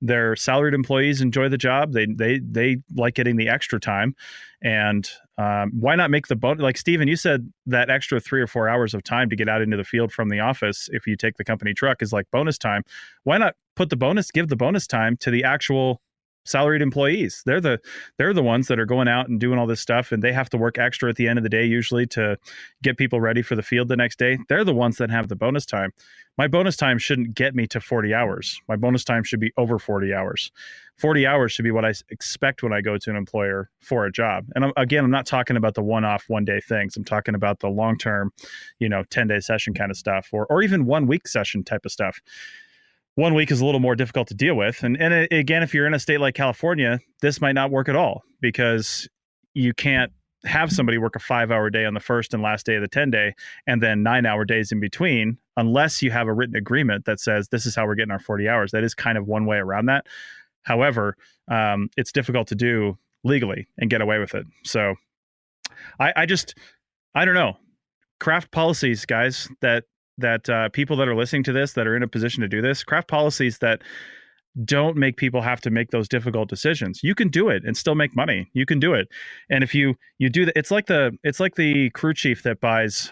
[SPEAKER 2] Their salaried employees enjoy the job. They like getting the extra time, and why not make the bonus? Like Steven, you said that extra 3 or 4 hours of time to get out into the field from the office if you take the company truck is like bonus time. Why not give the bonus time to the actual salaried employees? They're the ones that are going out and doing all this stuff, and they have to work extra at the end of the day usually to get people ready for the field the next day. They're the ones that have the bonus time. My bonus time shouldn't get me to 40 hours. My bonus time should be over 40 hours. 40 hours should be what I expect when I go to an employer for a job. And I'm not talking about the one-off, one-day things. I'm talking about the long-term, 10-day session kind of stuff, or even 1 week session type of stuff. 1 week is a little more difficult to deal with. And again, if you're in a state like California, this might not work at all, because you can't have somebody work a 5-hour day on the first and last day of the 10-day and then 9-hour days in between, unless you have a written agreement that says this is how we're getting our 40 hours. That is kind of one way around that. However, it's difficult to do legally and get away with it. So I don't know. Craft policies, guys, that people that are listening to this, that are in a position to do this, craft policies that don't make people have to make those difficult decisions. You can do it and still make money. You can do it. And if you do that, it's like the crew chief that buys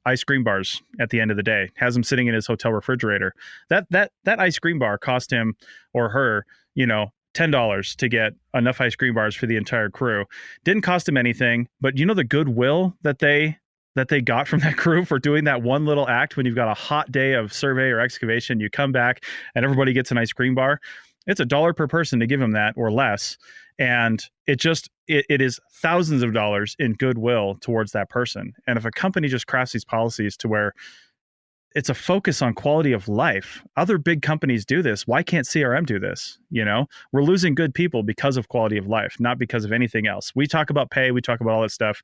[SPEAKER 2] ice cream bars at the end of the day, has them sitting in his hotel refrigerator. That ice cream bar cost him or her, $10 to get enough ice cream bars for the entire crew. Didn't cost him anything, but the goodwill that they got from that crew for doing that one little act. When you've got a hot day of survey or excavation, you come back and everybody gets an ice cream bar. It's $1 per person to give them that or less. And it is thousands of dollars in goodwill towards that person. And if a company just crafts these policies to where it's a focus on quality of life, other big companies do this. Why can't CRM do this? We're losing good people because of quality of life, not because of anything else. We talk about pay, we talk about all that stuff,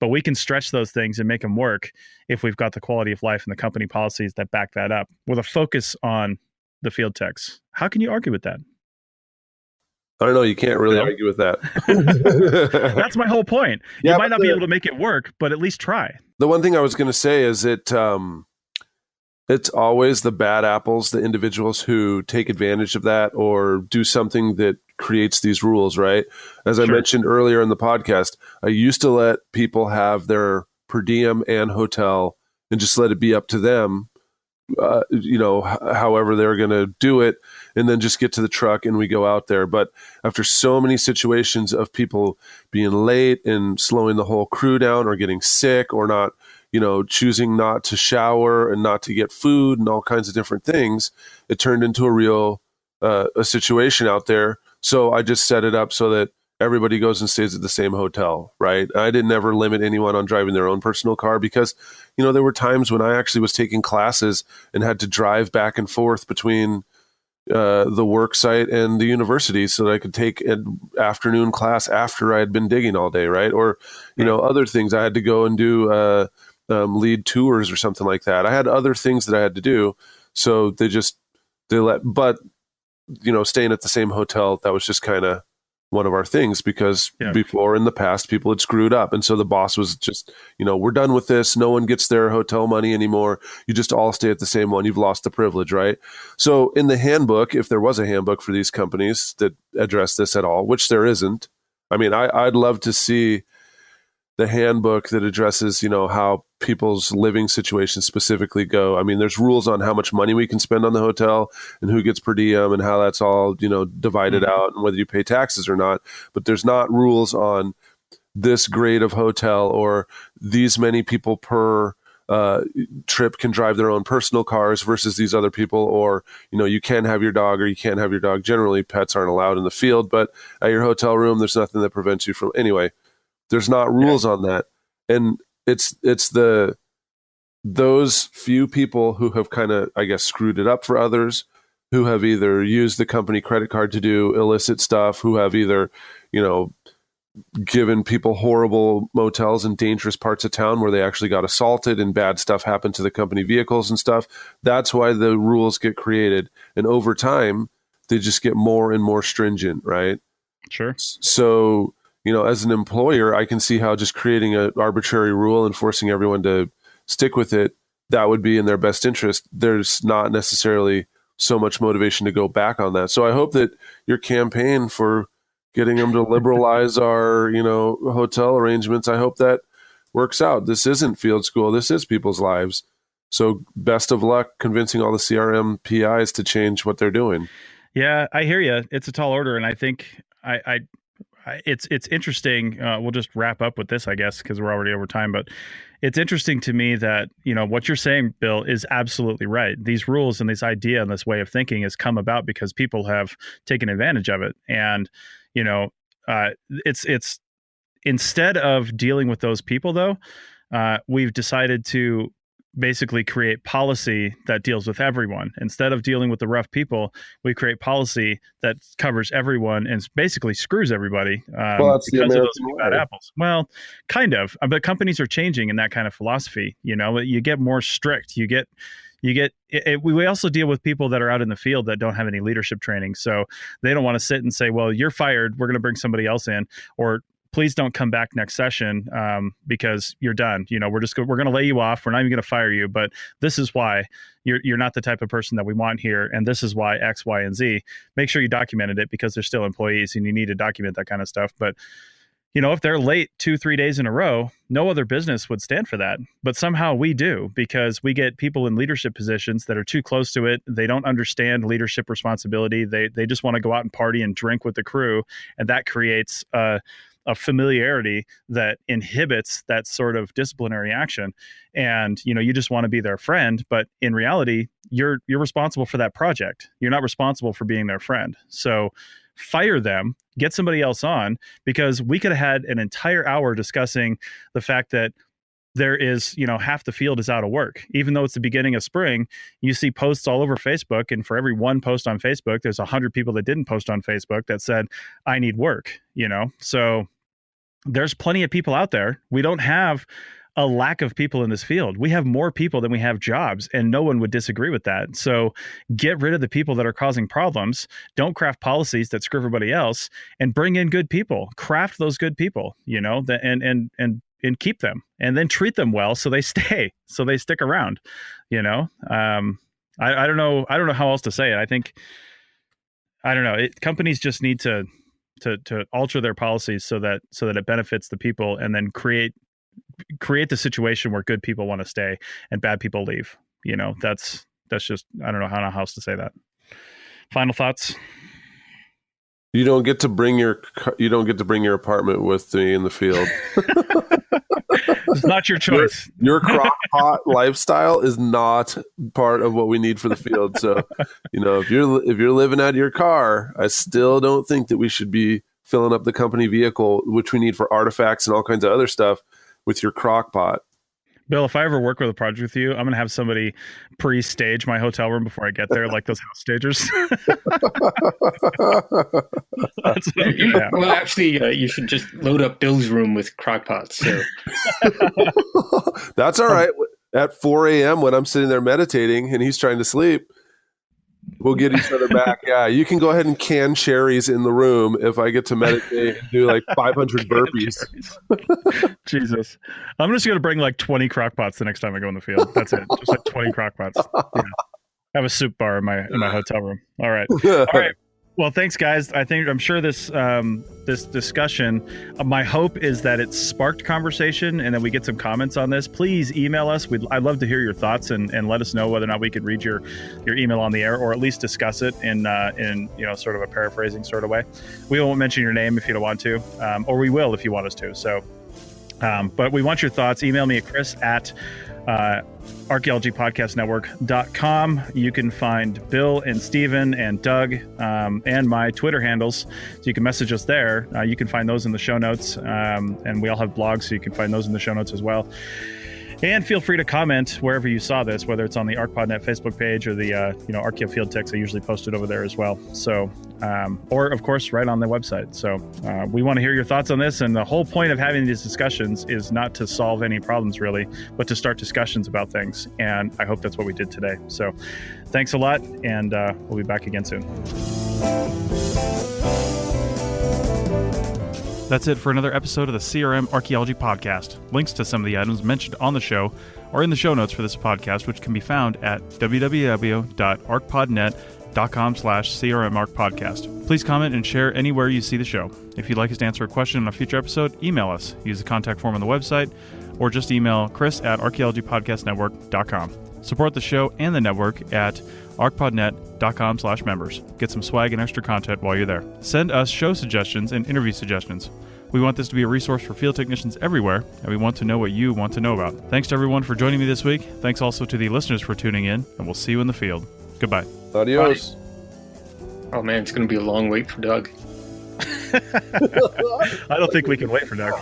[SPEAKER 2] but we can stretch those things and make them work if we've got the quality of life and the company policies that back that up with a focus on the field techs. How can you argue with that?
[SPEAKER 3] I don't know. You can't really argue with that.
[SPEAKER 2] That's my whole point. Yeah, you might not be able to make it work, but at least try.
[SPEAKER 3] The one thing I was going to say is it's always the bad apples, the individuals who take advantage of that or do something that creates these rules, right? As I mentioned earlier in the podcast, I used to let people have their per diem and hotel and just let it be up to them, however they're going to do it, and then just get to the truck and we go out there. But after so many situations of people being late and slowing the whole crew down or getting sick or not, choosing not to shower and not to get food and all kinds of different things, it turned into a real a situation out there. So I just set it up so that everybody goes and stays at the same hotel, right? I didn't ever limit anyone on driving their own personal car because, there were times when I actually was taking classes and had to drive back and forth between the work site and the university so that I could take an afternoon class after I had been digging all day, right? Or, other things. I had to go and do lead tours or something like that. I had other things that I had to do. So staying at the same hotel, that was just kind of one of our things because before in the past, people had screwed up. And so the boss was just, we're done with this. No one gets their hotel money anymore. You just all stay at the same one. You've lost the privilege, right? So in the handbook, if there was a handbook for these companies that address this at all, which there isn't, I mean, I'd love to see the handbook that addresses, how people's living situations specifically go. I mean, there's rules on how much money we can spend on the hotel and who gets per diem and how that's all, divided out and whether you pay taxes or not. But there's not rules on this grade of hotel or these many people per trip can drive their own personal cars versus these other people, or, you can have your dog or you can't have your dog. Generally, pets aren't allowed in the field, but at your hotel room, there's nothing that prevents you from. Anyway, there's not rules on that. And it's those few people who have kind of, I guess, screwed it up for others, who have either used the company credit card to do illicit stuff, who have either, given people horrible motels in dangerous parts of town where they actually got assaulted and bad stuff happened to the company vehicles and stuff. That's why the rules get created. And over time, they just get more and more stringent, right?
[SPEAKER 2] Sure.
[SPEAKER 3] So, as an employer, I can see how just creating an arbitrary rule and forcing everyone to stick with it, that would be in their best interest. There's not necessarily so much motivation to go back on that. So I hope that your campaign for getting them to liberalize our, hotel arrangements, I hope that works out. This isn't field school. This is people's lives. So best of luck convincing all the CRM PIs to change what they're doing.
[SPEAKER 2] Yeah, I hear you. It's a tall order. And I think it's interesting. We'll just wrap up with this, I guess, because we're already over time. But it's interesting to me that, what you're saying, Bill, is absolutely right. These rules and this idea and this way of thinking has come about because people have taken advantage of it. And, it's instead of dealing with those people, though, we've decided to basically create policy that deals with everyone. Instead of dealing with the rough people, we create policy that covers everyone and basically screws everybody
[SPEAKER 3] that's
[SPEAKER 2] because of those bad apples. Well, kind of, but companies are changing in that kind of philosophy. You get more strict. We also deal with people that are out in the field that don't have any leadership training. So they don't want to sit and say, well, you're fired. We're going to bring somebody else in, or please don't come back next session because you're done. We're going to lay you off. We're not even going to fire you, but this is why you're not the type of person that we want here. And this is why X, Y, and Z. Make sure you documented it because they're still employees and you need to document that kind of stuff. But if they're late 2-3 days in a row, no other business would stand for that. But somehow we do, because we get people in leadership positions that are too close to it. They don't understand leadership responsibility. They just want to go out and party and drink with the crew. And that creates a familiarity that inhibits that sort of disciplinary action. And, you just want to be their friend. But in reality, you're responsible for that project. You're not responsible for being their friend. So fire them, get somebody else on, because we could have had an entire hour discussing the fact that there is, half the field is out of work. Even though it's the beginning of spring, you see posts all over Facebook. And for every one post on Facebook, there's 100 people that didn't post on Facebook that said, I need work, So there's plenty of people out there. We don't have a lack of people in this field. We have more people than we have jobs, and no one would disagree with that. So get rid of the people that are causing problems. Don't craft policies that screw everybody else, and bring in good people. Craft those good people, and keep them, and then treat them well so they stay, so they stick around. I don't know how else to say it. I don't know. Companies just need to alter their policies so that it benefits the people, and then create the situation where good people want to stay and bad people leave. That's just, I don't know how else to say that. Final thoughts.
[SPEAKER 3] You don't get to bring your apartment with me in the field.
[SPEAKER 2] It's not your choice.
[SPEAKER 3] Your crock pot lifestyle is not part of what we need for the field. So, if you're living out of your car, I still don't think that we should be filling up the company vehicle, which we need for artifacts and all kinds of other stuff, with your crock pot.
[SPEAKER 2] Bill, if I ever work with a project with you, I'm going to have somebody pre-stage my hotel room before I get there, like those house stagers. That's what I'm gonna have.
[SPEAKER 4] Well, actually, you should just load up Bill's room with crock pots. So.
[SPEAKER 3] That's all right. At 4 a.m. when I'm sitting there meditating and he's trying to sleep, we'll get each other back. Yeah, you can go ahead and can cherries in the room if I get to meditate and do like 500 burpees.
[SPEAKER 2] Jesus. I'm just going to bring like 20 crock pots the next time I go in the field. That's it. Just like 20 crock pots. Yeah. I have a soup bar in my hotel room. All right. All right. Well, thanks, guys. I'm sure this discussion, my hope is that it sparked conversation and that we get some comments on this. Please email us. I'd love to hear your thoughts and let us know whether or not we could read your email on the air, or at least discuss it in sort of a paraphrasing sort of way. We won't mention your name if you don't want to, or we will if you want us to. So, but we want your thoughts. Email me at Chris at archaeologypodcastnetwork.com. You can find Bill and Steven and Doug and my Twitter handles, so you can message us there. You can find those in the show notes, and we all have blogs, so you can find those in the show notes as well. And feel free to comment wherever you saw this, whether it's on the ArcPodNet Facebook page or the Archeo Field Techs. I usually post it over there as well. So, or of course, right on the website. So we want to hear your thoughts on this. And the whole point of having these discussions is not to solve any problems really, but to start discussions about things. And I hope that's what we did today. So thanks a lot, and we'll be back again soon. That's it for another episode of the CRM Archaeology Podcast. Links to some of the items mentioned on the show are in the show notes for this podcast, which can be found at www.arcpodnet.com/CRMArcPodcast. Please comment and share anywhere you see the show. If you'd like us to answer a question on a future episode, email us. Use the contact form on the website, or just email chris@archaeologypodcastnetwork.com. Support the show and the network at arcpodnet.com/members. Get some swag and extra content while you're there. Send us show suggestions and interview suggestions. We want this to be a resource for field technicians everywhere, and we want to know what you want to know about. Thanks to everyone for joining me this week. Thanks also to the listeners for tuning in, and we'll see you in the field. Goodbye.
[SPEAKER 3] Adios.
[SPEAKER 4] Bye. Oh man, it's going to be a long wait for Doug.
[SPEAKER 2] I don't think we can wait for Doug.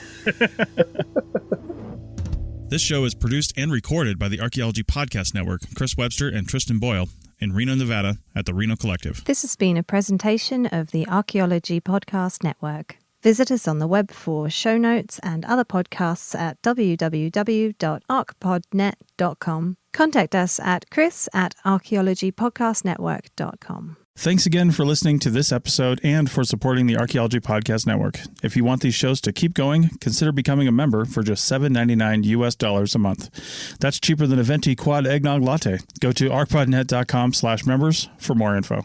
[SPEAKER 5] This show is produced and recorded by the Archaeology Podcast Network, Chris Webster and Tristan Boyle, in Reno, Nevada, at the Reno Collective.
[SPEAKER 1] This has been a presentation of the Archaeology Podcast Network. Visit us on the web for show notes and other podcasts at www.arcpodnet.com. Contact us at chris@archaeologypodcastnetwork.com.
[SPEAKER 5] Thanks again for listening to this episode and for supporting the Archaeology Podcast Network. If you want these shows to keep going, consider becoming a member for just $7.99 a month. That's cheaper than a venti quad eggnog latte. Go to arcpodnet.com/members for more info.